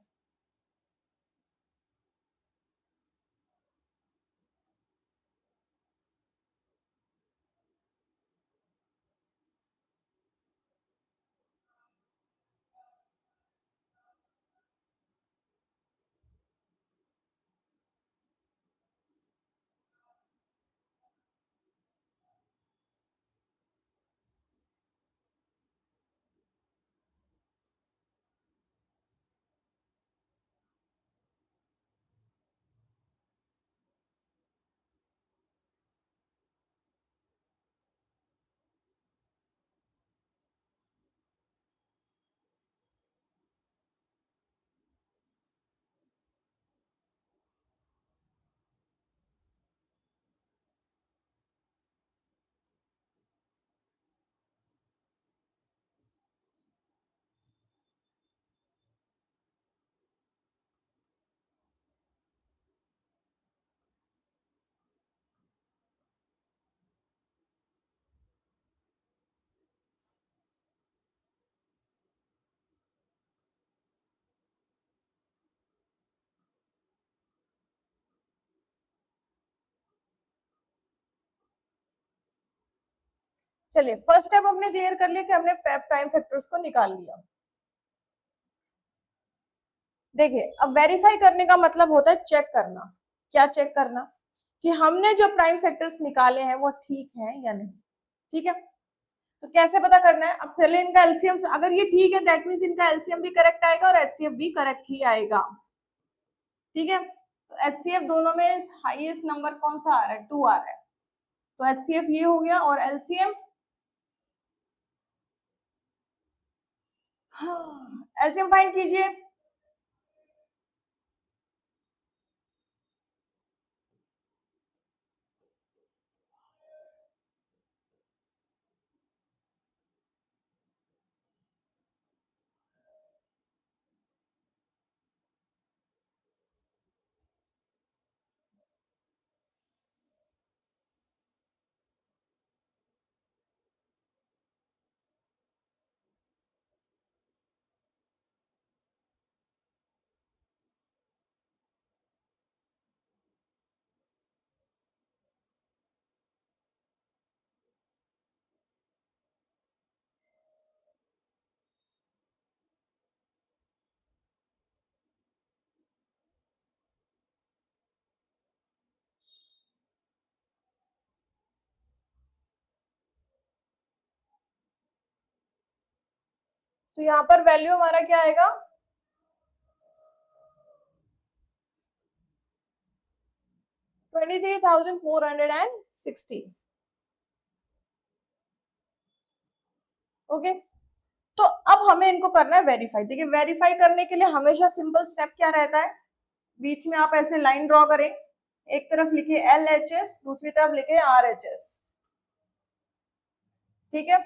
S1: चलिए फर्स्ट स्टेप हमने क्लियर कर लिया कि हमने प्राइम फैक्टर्स को निकाल लिया। देखिए अब वेरीफाई करने का मतलब होता है चेक करना। क्या चेक करना? कि हमने जो प्राइम फैक्टर्स निकाले हैं वो ठीक है या नहीं। ठीक है, तो कैसे पता करना है? अब चलिए इनका एलसीएम, अगर ये ठीक है दैट मींस इनका एलसीएम भी करेक्ट आएगा और एचसीएफ भी करेक्ट ही आएगा। ठीक है, तो एचसीएफ दोनों में हाईएस्ट नंबर कौन सा आ रहा है? 2 आ रहा है, तो एचसीएफ ये हो गया। और एलसीएम, एलसीएम फाइंड कीजिए। तो यहाँ पर वैल्यू हमारा क्या आएगा? 23,460। ओके, तो अब हमें इनको करना है वेरीफाई। देखिए वेरीफाई करने के लिए हमेशा सिंपल स्टेप क्या रहता है? बीच में आप ऐसे लाइन ड्रॉ करें, एक तरफ लिखिए LHS, दूसरी तरफ लिखिए RHS। ठीक है,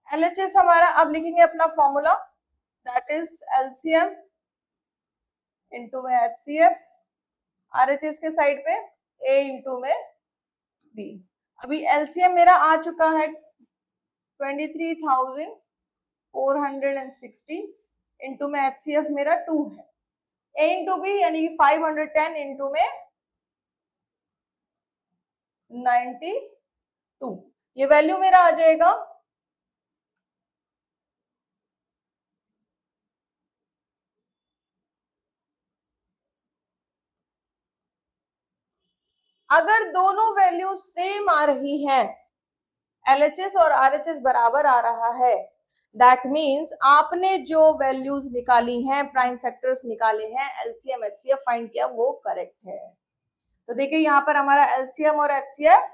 S1: LHS हमारा, अब लिखेंगे अपना formula, that is LCM into में HCF, RHS के साइड पे A इंटू में B। अभी LCM मेरा आ चुका है 23,460 इंटू में HCF मेरा 2 है, A इंटू B यानी कि 510 इंटू में 92, ये वैल्यू मेरा आ जाएगा। अगर दोनों वैल्यू सेम आ रही है, LHS और RHS बराबर आ रहा है, दैट मीन्स आपने जो वैल्यूज निकाली हैं, प्राइम फैक्टर्स निकाले हैं, LCM HCF फाइंड किया, वो करेक्ट है। तो देखिए यहाँ पर हमारा LCM और HCF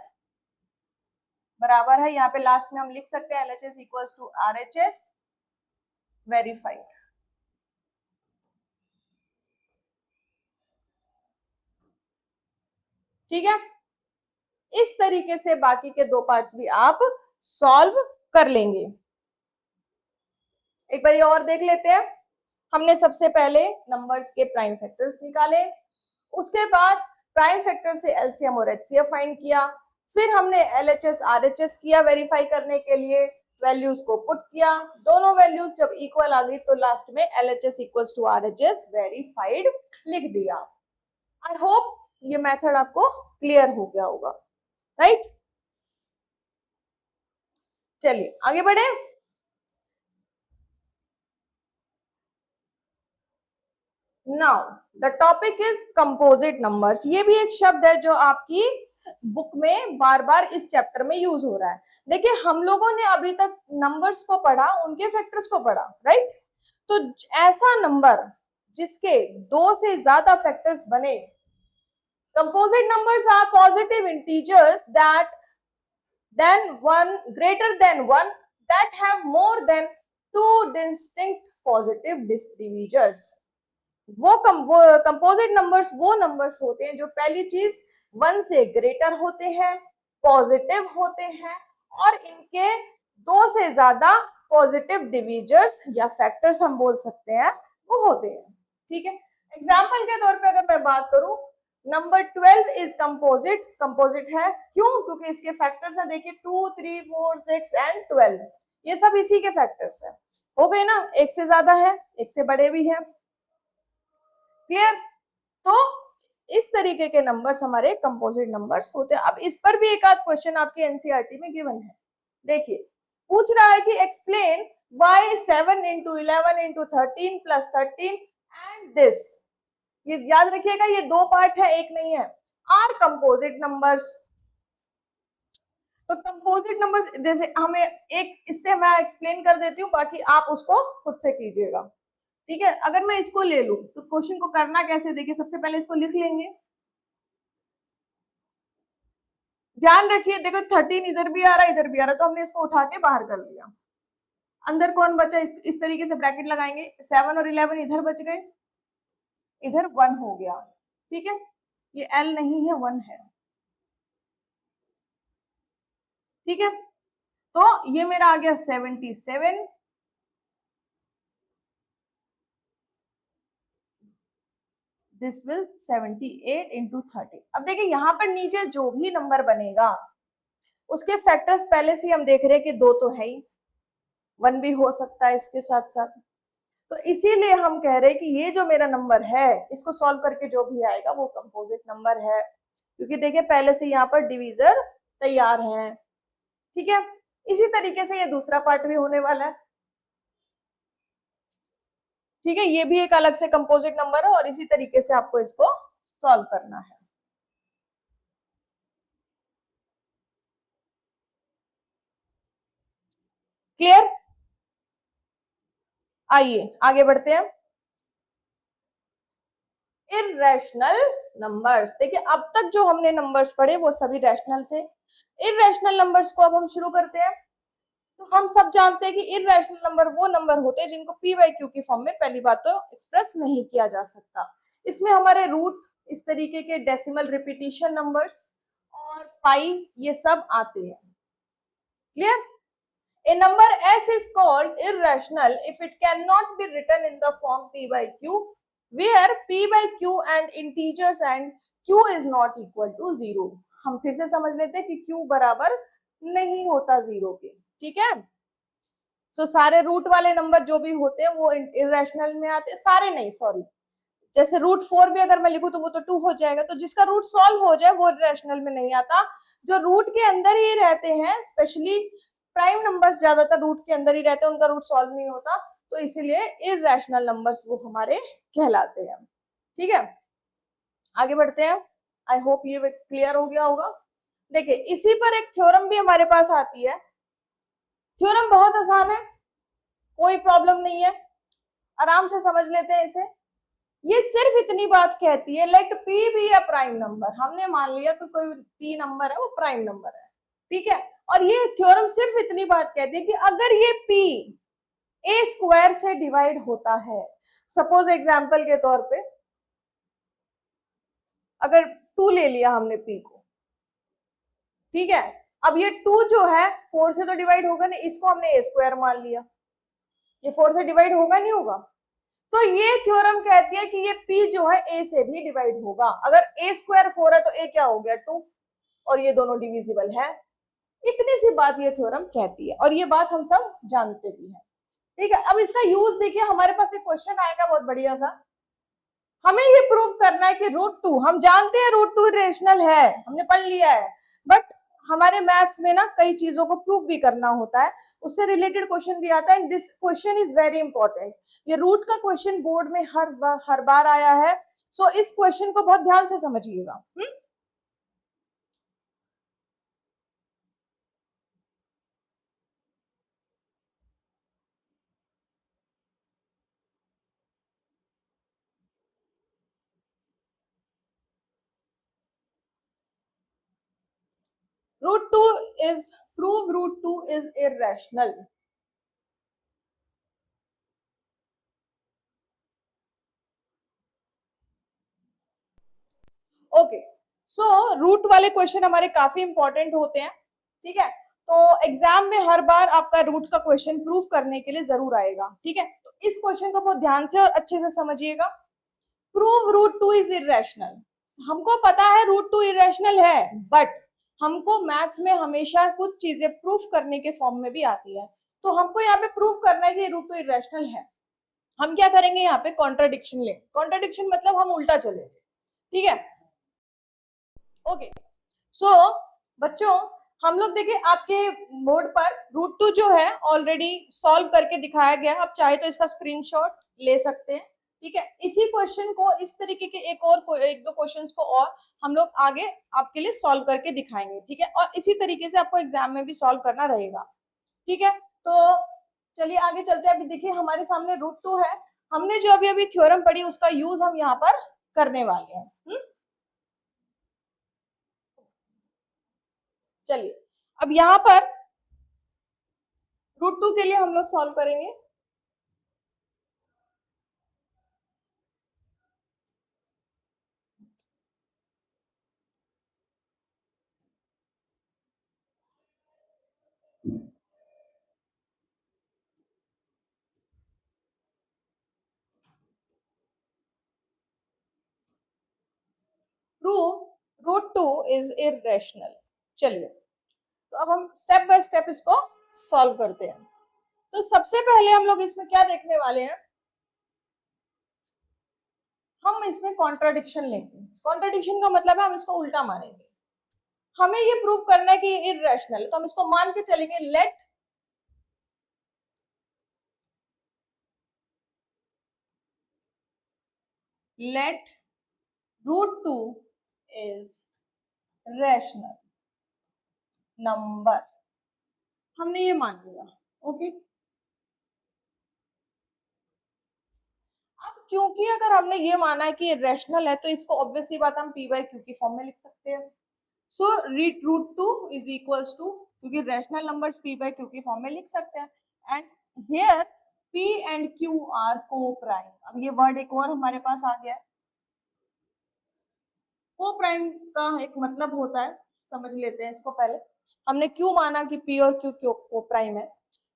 S1: बराबर है, यहाँ पे लास्ट में हम लिख सकते हैं LHS equals to RHS, verified. ठीक है, इस तरीके से बाकी के दो पार्ट्स भी आप सॉल्व कर लेंगे। एक बार ये और देख लेते हैं। हमने सबसे पहले नंबर्स के प्राइम फैक्टर्स निकाले, उसके बाद प्राइम फैक्टर से LCM और HCF फाइंड किया, फिर हमने LHS RHS किया वेरीफाई करने के लिए, वैल्यूज को पुट किया, दोनों वैल्यूज जब इक्वल आ गई तो लास्ट में LHS equals to RHS verified लिख दिया। आई होप ये मेथड आपको क्लियर हो गया होगा, राइट? चलिए आगे बढ़े। Now the topic is composite numbers. ये भी एक शब्द है जो आपकी बुक में बार बार इस चैप्टर में यूज हो रहा है। देखिए हम लोगों ने अभी तक नंबर्स को पढ़ा, उनके फैक्टर्स को पढ़ा, राइट? तो ऐसा नंबर जिसके दो से ज्यादा फैक्टर्स बने, composite numbers are positive integers that then one greater than one that have more than two distinct positive divisors। वो कंपोजिट नंबर्स वो नंबर्स होते हैं जो पहली चीज वन से ग्रेटर होते हैं, पॉजिटिव होते हैं और इनके दो से ज्यादा पॉजिटिव डिविजर्स या फैक्टर्स हम बोल सकते हैं वो होते हैं। ठीक है, एग्जाम्पल के तौर पे अगर मैं बात करूं, नंबर 12 इज कंपोजिट। कंपोजिट है क्यों? क्योंकि इसके फैक्टर्स है, देखिए 2, 3, 4, 6 एंड 12, ये सब इसी के फैक्टर्स है। हो गए ना, एक से ज्यादा है, एक से बड़े भी है। क्लियर? तो इस तरीके के नंबर्स हमारे कंपोजिट नंबर्स होते हैं। अब इस पर भी एक आध क्वेश्चन आपके एनसीईआरटी में गिवन है। देखिए पूछ रहा है कि explain why 7 into 11 into 13 plus 13 and this। ये याद रखिएगा, ये दो पार्ट है, एक नहीं है। Are composite numbers. तो कंपोजिट नंबर्स जैसे हमें एक, इससे मैं एक्सप्लेन कर देती हूँ, बाकी आप उसको खुद से कीजिएगा। ठीक है, अगर मैं इसको ले लूं तो क्वेश्चन को करना कैसे, देखिए सबसे पहले इसको लिख लेंगे। ध्यान रखिए, देखो 13 इधर भी आ रहा है, इधर भी आ रहा है, तो हमने इसको उठा के बाहर कर लिया। अंदर कौन बचा, इस तरीके से ब्रैकेट लगाएंगे, 7 और 11 इधर बच गए, इधर 1 हो गया। ठीक है, ये L नहीं है, 1 है। ठीक है, तो ये मेरा आ गया 77। This will 78 into 30। अब देखिए यहाँ पर नीचे जो भी नंबर बनेगा उसके फैक्टर्स पहले से हम देख रहे हैं कि दो तो है ही, 1 भी हो सकता है इसके साथ साथ। तो इसीलिए हम कह रहे हैं कि ये जो मेरा नंबर है इसको सॉल्व करके जो भी आएगा वो कंपोजिट नंबर है, क्योंकि देखिए पहले से यहाँ पर डिवीजर तैयार है। ठीक है, इसी तरीके से ये दूसरा पार्ट भी होने वाला है। ठीक है, ये भी एक अलग से कंपोजिट नंबर है और इसी तरीके से आपको इसको सॉल्व करना है। क्लियर? आइए आगे बढ़ते हैं। Irrational numbers. देखिए अब तक जो हमने नंबर्स पढ़े वो सभी रैशनल थे। इररेशनल नंबर्स को अब हम शुरू करते हैं। तो हम सब जानते हैं कि इररेशनल नंबर वो नंबर होते हैं जिनको पी बाई क्यू की फॉर्म में पहली बात तो एक्सप्रेस नहीं किया जा सकता। इसमें हमारे रूट, इस तरीके के डेसिमल रिपीटिशन नंबर्स और पाई ये सब आते हैं। Clear? A number S is called irrational if it cannot be written in the form P by Q, where P by Q and integers and Q is not equal to 0। हम फिर से समझ लेते हैं कि Q बराबर नहीं होता 0 के। ठीक है, तो सारे रूट वाले नंबर जो भी होते हैं वो इरेशनल में आते हैं, सारे नहीं, सॉरी, जैसे √4 भी अगर मैं लिखूं तो वो तो 2 हो जाएगा। तो जिसका रूट सॉल्व हो जाए वो इरेशनल में नहीं आता। जो रूट के अंदर ही रहते हैं, स्पेशली प्राइम नंबर्स ज्यादातर रूट के अंदर ही रहते हैं, उनका रूट सॉल्व नहीं होता, तो इसीलिए इरेशनल नंबर्स वो हमारे कहलाते हैं। ठीक है, आगे बढ़ते हैं। आई होप ये क्लियर हो गया होगा। देखिए इसी पर एक थ्योरम भी हमारे पास आती है। थ्योरम बहुत आसान है, कोई प्रॉब्लम नहीं है, आराम से समझ लेते हैं इसे। ये सिर्फ इतनी बात कहती है, let p be a prime number. हमने मान लिया कि कोई पी नंबर है वो प्राइम नंबर है, ठीक है। और ये थ्योरम सिर्फ इतनी बात कहती है कि अगर ये पी ए स्क्वायर से डिवाइड होता है, सपोज एग्जांपल के तौर पे अगर 2 ले लिया हमने पी को, ठीक है। अब ये 2 जो है 4 से तो डिवाइड होगा नहीं, इसको हमने ए स्क्वायर मान लिया, ये 4 से डिवाइड होगा नहीं होगा। तो ये थ्योरम कहती है कि ये P जो है A से भी डिवाइड होगा। अगर A स्क्वायर 4 है तो A क्या हो गया 2, और ये दोनों डिविजिबल है। इतनी सी बात ये थ्योरम कहती है, और ये बात हम सब जानते भी हैं, ठीक है। अब इसका यूज देखिए, हमारे पास एक क्वेश्चन आएगा बहुत बढ़िया सा। हमें ये प्रूव करना है कि √2, हम जानते हैं √2 इरेशनल है, हमने पढ़ लिया है, बट हमारे मैथ्स में ना कई चीजों को प्रूव भी करना होता है, उससे रिलेटेड क्वेश्चन भी आता है। And this question is very important. ये रूट का क्वेश्चन बोर्ड में हर बार आया है, सो इस क्वेश्चन को बहुत ध्यान से समझिएगा। √2 is prove √2 is irrational. Okay, so root वाले क्वेश्चन हमारे काफी इंपॉर्टेंट होते हैं, ठीक है। तो एग्जाम में हर बार आपका रूट का क्वेश्चन प्रूव करने के लिए जरूर आएगा, ठीक है। तो इस क्वेश्चन को बहुत ध्यान से और अच्छे से समझिएगा। Prove √2 is irrational. हमको पता है √2 इरेशनल है, बट हमको मैथ्स में हमेशा कुछ चीजें प्रूफ करने के फॉर्म में भी आती है। तो हमको यहाँ पे प्रूफ करना है कि √2 इरेशनल है। हम क्या करेंगे, यहाँ पे कॉन्ट्राडिक्शन ले। कॉन्ट्राडिक्शन मतलब हम उल्टा चलेंगे, ठीक है। ओके, सो बच्चों हम लोग देखिए आपके बोर्ड पर √2 जो है ऑलरेडी सॉल्व करके दिखाया गया है। आप चाहे तो इसका स्क्रीनशॉट ले सकते हैं, ठीक है। इसी क्वेश्चन को, इस तरीके के एक दो क्वेश्चंस को और हम लोग आगे आपके लिए सॉल्व करके दिखाएंगे, ठीक है। और इसी तरीके से आपको एग्जाम में भी सॉल्व करना रहेगा, ठीक है। तो चलिए आगे चलते हैं। अभी देखिए हमारे सामने √2 है, हमने जो अभी अभी थ्योरम पढ़ी उसका यूज हम यहाँ पर करने वाले हैं। चलिए अब यहाँ पर √2 के लिए हम लोग सॉल्व करेंगे। Prove √2 is irrational. चलिए तो अब हम स्टेप बाय स्टेप इसको सॉल्व करते हैं। तो सबसे पहले हम लोग इसमें क्या देखने वाले हैं, हम इसमें कॉन्ट्राडिक्शन लेंगे। कॉन्ट्राडिक्शन का मतलब है हम इसको उल्टा मानेंगे। हमें ये प्रूव करना है कि इरेशनल है, तो हम इसको मान के चलेंगे लेट √2 इज रैशनल नंबर। हमने ये मान लिया, ओके। अब क्योंकि अगर हमने ये माना है कि रैशनल है, तो इसको ऑब्वियसली बात हम p बाय q की फॉर्म में लिख सकते हैं। सो √2 इज इक्वल्स टू, क्योंकि rational numbers p by q की फॉर्म में लिख सकते हैं। And here p and q are coprime. अब ये वर्ड एक और हमारे पास आ गया है। को प्राइम का एक मतलब होता है, समझ लेते हैं इसको पहले। हमने क्यों माना कि p और q को प्राइम है।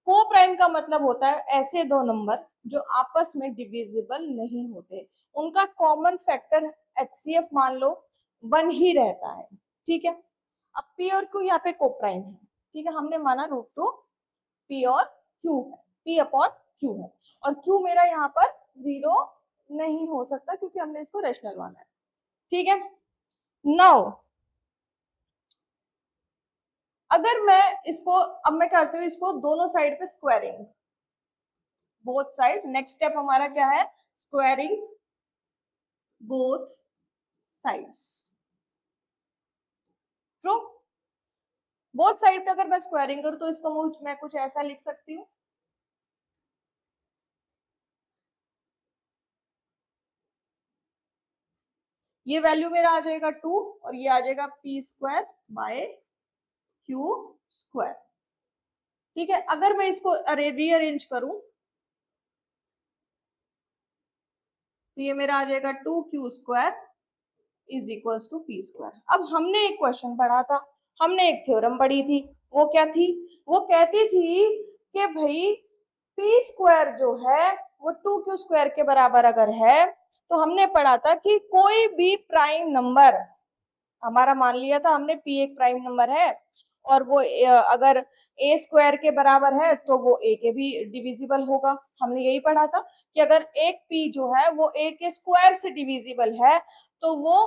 S1: को प्राइम का मतलब होता है ऐसे दो नंबर जो आपस में डिविजिबल नहीं होते, उनका कॉमन फैक्टर HCF मान लो 1 ही रहता है, ठीक है। अब p और q यहाँ पे को प्राइम है, ठीक है। हमने माना √2 p और q है, p अपॉन q है, और q मेरा यहाँ पर 0 नहीं हो सकता क्योंकि हमने इसको रेशनल माना है। ठीक है, नाउ अगर मैं इसको, अब मैं करती हूँ इसको दोनों साइड पे squaring, both side. Next step हमारा क्या है, squaring both sides. True, both side पे अगर मैं स्क्वायरिंग करूं तो इसको मैं कुछ ऐसा लिख सकती हूँ, ये वैल्यू मेरा आ जाएगा 2 और ये आ जाएगा p square by q square. ठीक है, अगर मैं इसको रीअरेंज करूं तो ये मेरा आ जाएगा 2q square is equals to p square. अब हमने एक क्वेश्चन पढ़ा था, हमने एक थ्योरम पढ़ी थी, वो क्या थी, वो कहती थी कि भाई p स्क्वायर जो है वो 2q स्क्वायर के बराबर अगर है तो हमने पढ़ा था कि कोई भी प्राइम नंबर, हमारा मान लिया था हमने p एक प्राइम नंबर है और वो अगर a स्क्वायर के बराबर है तो वो a के भी डिविजिबल होगा। हमने यही पढ़ा था कि अगर एक p जो है वो a के स्क्वायर से डिविजिबल है तो वो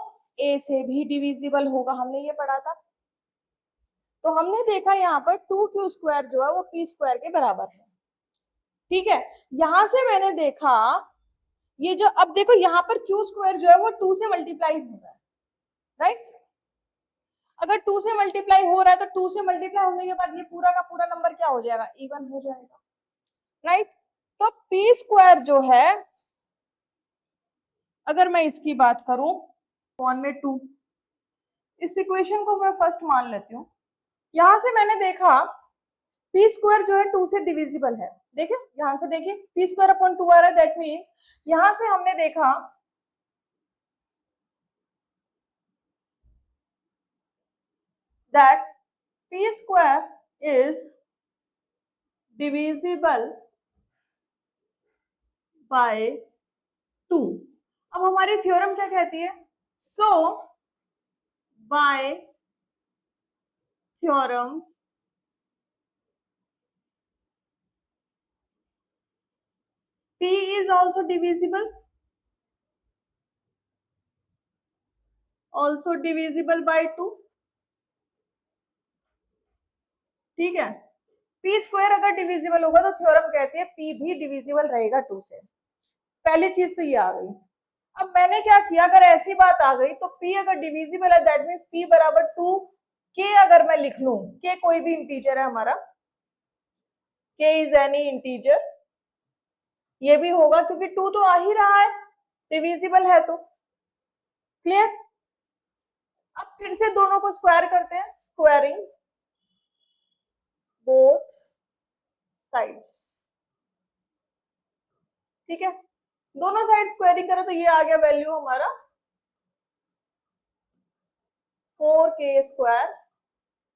S1: a से भी डिविजिबल होगा, हमने ये पढ़ा था। तो हमने देखा यहाँ पर 2q स्क्वायर जो है वो p स्क्वायर के बराबर है। ठीक है, यहां से मैंने देखा ये जो, अब देखो यहाँ पर q स्क्वायर जो है वो 2 से मल्टीप्लाई हो रहा है, राइट। अगर 2 से मल्टीप्लाई हो रहा है तो 2 से मल्टीप्लाई होने के बाद ये पूरा का पूरा नंबर क्या हो जाएगा, इवन हो जाएगा, राइट। तो p स्क्वायर जो है अगर मैं इसकी बात करूं 1 में 2, इस इक्वेशन को मैं फर्स्ट मान लेती हूँ। यहां से मैंने देखा p स्क्वायर जो है 2 से डिविजिबल है, देखिए यहां से देखिए p स्क्वायर अपॉन 2 आ रहा है, दैट मीन्स यहां से हमने देखा that p square is divisible by 2। अब हमारी थ्योरम क्या कहती है, so by theorem p is also divisible by 2। ठीक है, p स्क्वायर अगर डिविजिबल होगा तो थ्योरम कहती है p भी डिविजिबल रहेगा 2 से। पहली चीज तो ये आ गई। अब मैंने क्या किया, अगर ऐसी बात आ गई तो p अगर डिविजिबल है दैट मीन्स p बराबर 2 k अगर मैं लिख लूं, k कोई भी इंटीजर है हमारा, k इज एनी इंटीजर, ये भी होगा क्योंकि 2 तो आ ही रहा है, डिविजिबल है तो। क्लियर, अब फिर से दोनों को स्क्वायर करते हैं, स्क्वायरिंग बोथ साइड्स। ठीक है, दोनों साइड स्क्वायरिंग करो तो ये आ गया वैल्यू हमारा 4k square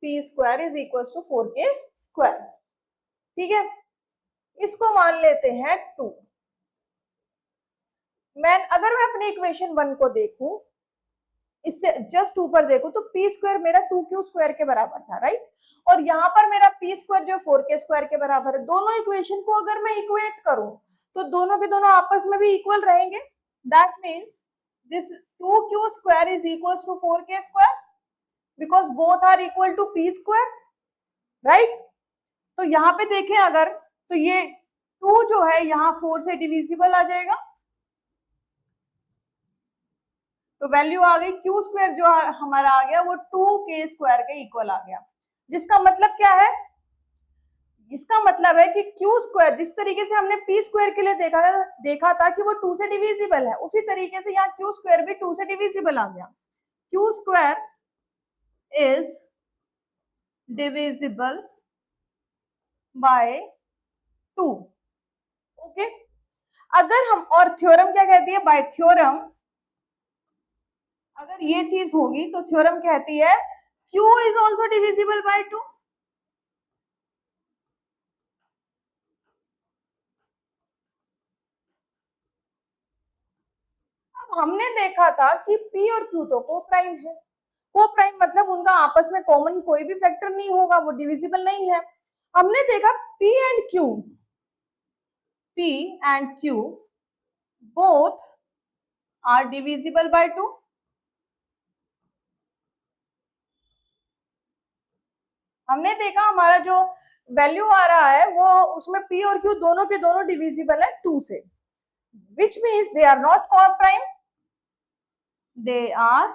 S1: p square is equal to 4k square. ठीक है, इसको मान लेते हैं 2। अगर मैं अपनी इक्वेशन 1 को देखूं, इससे जस्ट ऊपर देखो तो p स्क्वायर मेरा 2q स्क्वायर के बराबर था, राइट। और यहाँ पर मेरा p स्क्वायर जो 4k स्क्वायर के बराबर है। दोनों इक्वेशन को अगर मैं इक्वेट करूं तो दोनों के दोनों आपस में भी इक्वल रहेंगे, that means this 2q square is equal to 4k square because both are equal to p square, right. तो यहाँ पे देखें अगर तो ये 2 जो है यहाँ 4 से डिविजिबल आ जाएगा, तो वैल्यू आ गई q स्क्वायर जो हमारा आ गया वो 2k स्क्वायर के इक्वल आ गया। जिसका मतलब क्या है, इसका मतलब है कि q स्क्वायर जिस तरीके से हमने p स्क्वायर के लिए देखा था कि वो 2 से डिविजिबल है, उसी तरीके से यहाँ q स्क्वायर भी 2 से डिविजिबल आ गया। q square is divisible by 2। Okay, अगर हम, और थ्योरम क्या कहती है, बाय थ्योरम अगर ये चीज होगी तो थ्योरम कहती है q is also divisible by 2। अब हमने देखा था कि p और q तो को प्राइम है, को प्राइम मतलब उनका आपस में कॉमन कोई भी फैक्टर नहीं होगा, वो डिविजिबल नहीं है। हमने देखा p and q both are divisible by 2। हमने देखा हमारा जो वैल्यू आ रहा है वो उसमें p और q दोनों के दोनों डिविजिबल है 2 से, which means they are not co-prime, they are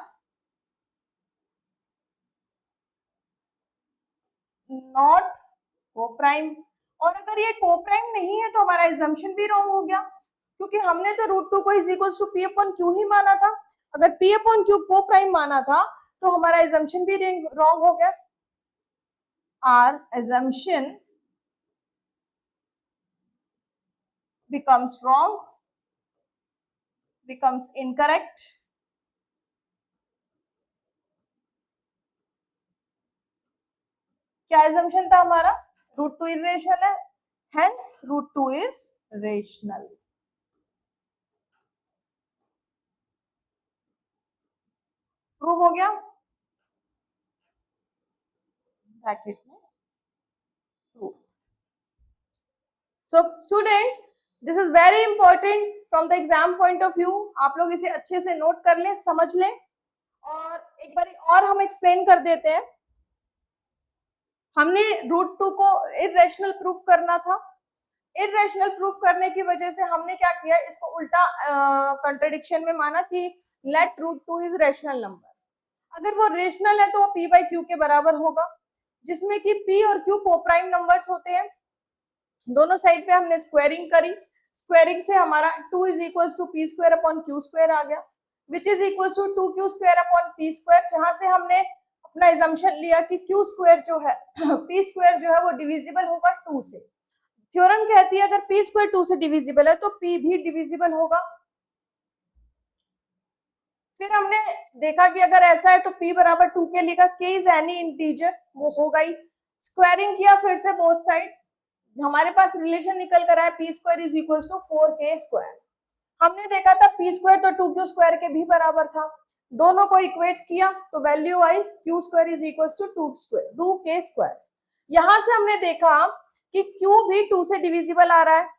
S1: not co-prime। और अगर ये co-prime नहीं है तो हमारा assumption भी wrong हो गया, क्योंकि हमने तो √2 को is equal to p upon q ही माना था। अगर p अपॉन q co-prime माना था तो हमारा assumption भी wrong हो गया। Our assumption becomes wrong, becomes incorrect। क्या assumption था हमारा? √2 irrational है, hence √2 is rational। प्रूव हो गया ब्रैकेट में prove. So students, this is very important from the exam point of view. आप लोग इसे अच्छे से नोट कर लें, समझ लें, और एक बार और हम एक्सप्लेन कर देते हैं। हमने √2 को इररेशनल प्रूफ करना था। इररेशनल प्रूफ करने की वजह से हमने क्या किया, इसको उल्टा कंट्रडिक्शन में माना कि लेट √2 इज रेशनल नंबर। अगर वो रेशनल है तो वो p बाई क्यू के बराबर होगा, जिसमें कि p और q कोप्राइम नंबर्स होते हैं। दोनों साइड पे हमने स्क्वायरिंग करी, स्क्वायरिंग से हमारा 2 is equals to p square upon q square आ गया, which is equals to 2q square upon p square, जहां से हमने अपना एजम्पशन लिया कि q स्क्वायर जो है p स्क्वायर जो है वो डिविजिबल होगा 2 से। थ्योरम कहती है अगर p स्क्वायर 2 से डिविजिबल है तो p भी डिविजिबल होगा। फिर हमने देखा कि अगर ऐसा है तो p बराबर 2 के लिखा, k इज एनी इंटीजर, वो होगा ही। स्क्वायरिंग किया फिर से बोथ साइड, हमारे पास रिलेशन निकल कर आया p square is equal to 4k square. हमने देखा था p स्क्वायर तो 2q स्क्वायर के भी बराबर था, दोनों को इक्वेट किया तो वैल्यू आई q square is equal to 2k square. यहां से हमने देखा कि q भी 2 से डिविजिबल आ रहा है,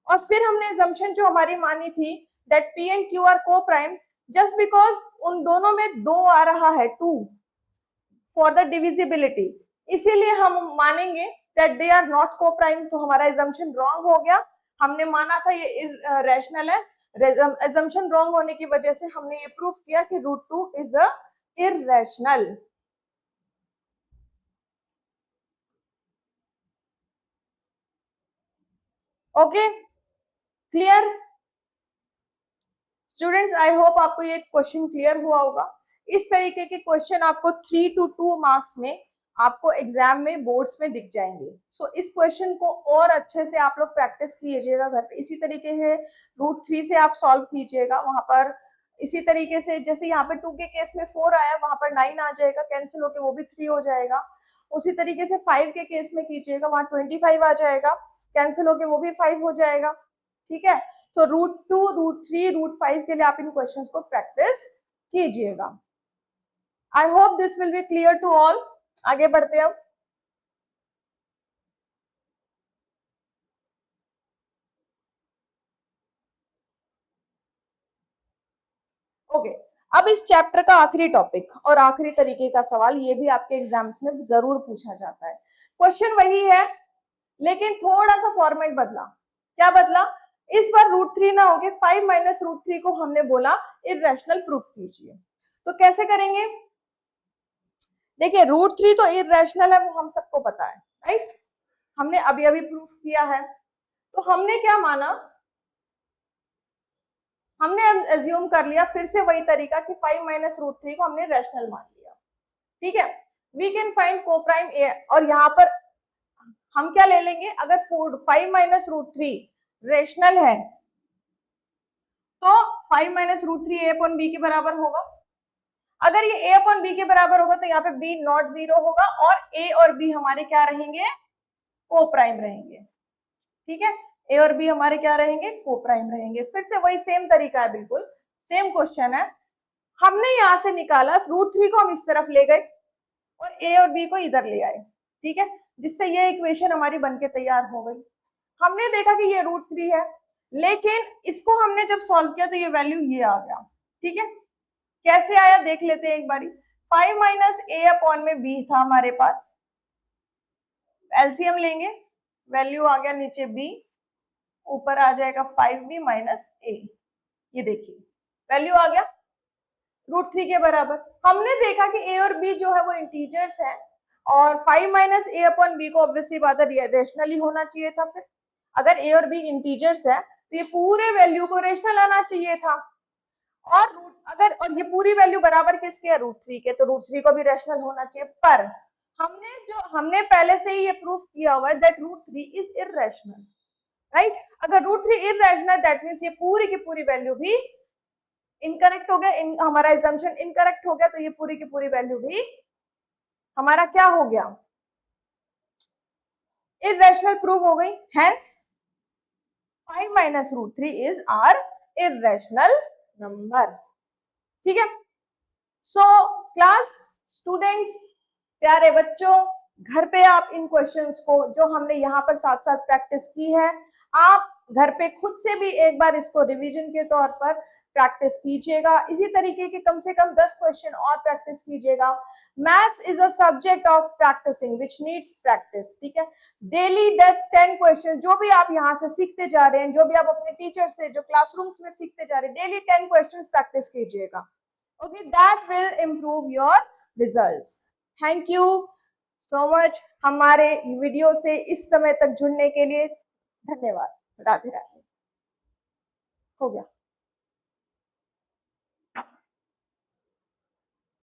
S1: और फिर हमने assumption जो हमारी मानी थी that p and q are co-prime just because उन दोनों में 2 आ रहा है 2 for the divisibility, इसीलिए हम मानेंगे that they are not co-prime। तो हमारा assumption wrong हो गया, हमने माना था ये irrational है, assumption wrong होने की वजह से हमने ये प्रूफ किया कि √2 is a irrational। Okay, clear students? I hope आपको ये क्वेश्चन क्लियर हुआ होगा। इस तरीके के क्वेश्चन आपको 3 to 2 मार्क्स में आपको एग्जाम में बोर्ड्स में दिख जाएंगे। सो इस क्वेश्चन को और अच्छे से आप लोग प्रैक्टिस कीजिएगा घर पे। इसी तरीके से √3 से आप सॉल्व कीजिएगा, वहां पर इसी तरीके से जैसे यहाँ पे 2 के केस में 4 आया, वहां पर 9 आ जाएगा, कैंसिल होके वो भी 3 हो जाएगा। उसी तरीके से 5 के केस में कीजिएगा, वहां 25 आ जाएगा, कैंसिल होके वो भी 5 हो जाएगा। ठीक है, तो √2, √3, √5 के लिए आप इन क्वेश्चंस को प्रैक्टिस कीजिएगा। I hope this will be clear to all. आगे बढ़ते हैं अब। ओके, अब इस चैप्टर का आखिरी टॉपिक और आखिरी तरीके का सवाल, ये भी आपके एग्जाम्स में जरूर पूछा जाता है। क्वेश्चन वही है लेकिन थोड़ा सा फॉर्मेट बदला। क्या बदला? इस बार √3 ना होके 5 माइनस √3 को हमने बोला इररेशनल प्रूफ कीजिए। तो कैसे करेंगे? देखिए √3 तो इररेशनल है, वो हम सबको पता है, राइट? हमने अभी अभी प्रूफ किया है। तो हमने क्या माना, हमने एज्यूम कर लिया फिर से वही तरीका कि 5 माइनस √3 को हमने रेशनल मान लिया। ठीक है, वी कैन फाइंड कोप्राइम ए, और यहाँ पर हम क्या ले लेंगे, अगर 5 माइनस √3 रेशनल है तो 5 माइनस √3 ए अपॉन बी के बराबर होगा। अगर ये ए अपॉन बी के बराबर होगा तो यहाँ पे बी नॉट 0 होगा, और ए और बी हमारे क्या रहेंगे, कोप्राइम रहेंगे। ठीक है, ए और बी हमारे क्या रहेंगे, कोप्राइम रहेंगे। फिर से वही सेम तरीका है, बिल्कुल सेम क्वेश्चन है। हमने यहां से निकाला √3 को हम इस तरफ ले गए और ए और बी को इधर ले आए। ठीक है, जिससे ये इक्वेशन हमारी बनके तैयार हो गई। हमने देखा कि ये √3 है, लेकिन इसको हमने जब सॉल्व किया तो ये वैल्यू ये आ गया। ठीक है, कैसे आया देख लेते हैं एक बारी। 5 माइनस ए अपॉन में बी था हमारे पास, एलसीएम लेंगे, वैल्यू आ गया नीचे बी, ऊपर आ जाएगा 5b माइनस ए। ये देखिए वैल्यू आ गया √3 के बराबर। हमने देखा कि ए और बी जो है वो इंटीजर्स है, और 5 माइनस ए अपॉन बी को ऑब्वियसली बात है रेशनल ही होना चाहिए था। फिर अगर ए और बी इंटीजर्स है तो ये पूरे वैल्यू को रेशनल आना चाहिए था, और ये पूरी वैल्यू बराबर किसके है, √3 के, तो √3 को भी रेशनल होना चाहिए। पर हमने पहले से ही ये प्रूफ किया हुआ है दैट √3 इज इररेशनल, राइट। अगर √3 इररेशनल दैट मींस ये पूरी की पूरी वैल्यू भी इनकरेक्ट हो गया, हमारा assumption इनकरेक्ट हो गया, तो ये पूरी की पूरी वैल्यू भी हमारा क्या हो गया, इररेशनल प्रूव हो गई। Hence 5 minus √3 is are irrational number. ठीक है, सो क्लास स्टूडेंट्स, प्यारे बच्चों, घर पे आप इन क्वेश्चंस को जो हमने यहाँ पर साथ साथ प्रैक्टिस की है, आप घर पे खुद से भी एक बार इसको रिवीजन के तौर पर प्रैक्टिस कीजिएगा। इसी तरीके के कम से कम 10 क्वेश्चन और प्रैक्टिस कीजिएगा। Maths is a subject of practising which needs practice. ठीक है, डेली 10 क्वेश्चन जो भी आप यहाँ से सीखते जा रहे हैं, जो भी आप अपने टीचर से जो क्लासरूम्स में सीखते जा रहे हैं, डेली 10 क्वेश्चन प्रैक्टिस कीजिएगा। Okay, that will improve your results. Thank you so much हमारे वीडियो से इस समय तक जुड़ने के लिए। धन्यवाद। राधे राधे। हो गया।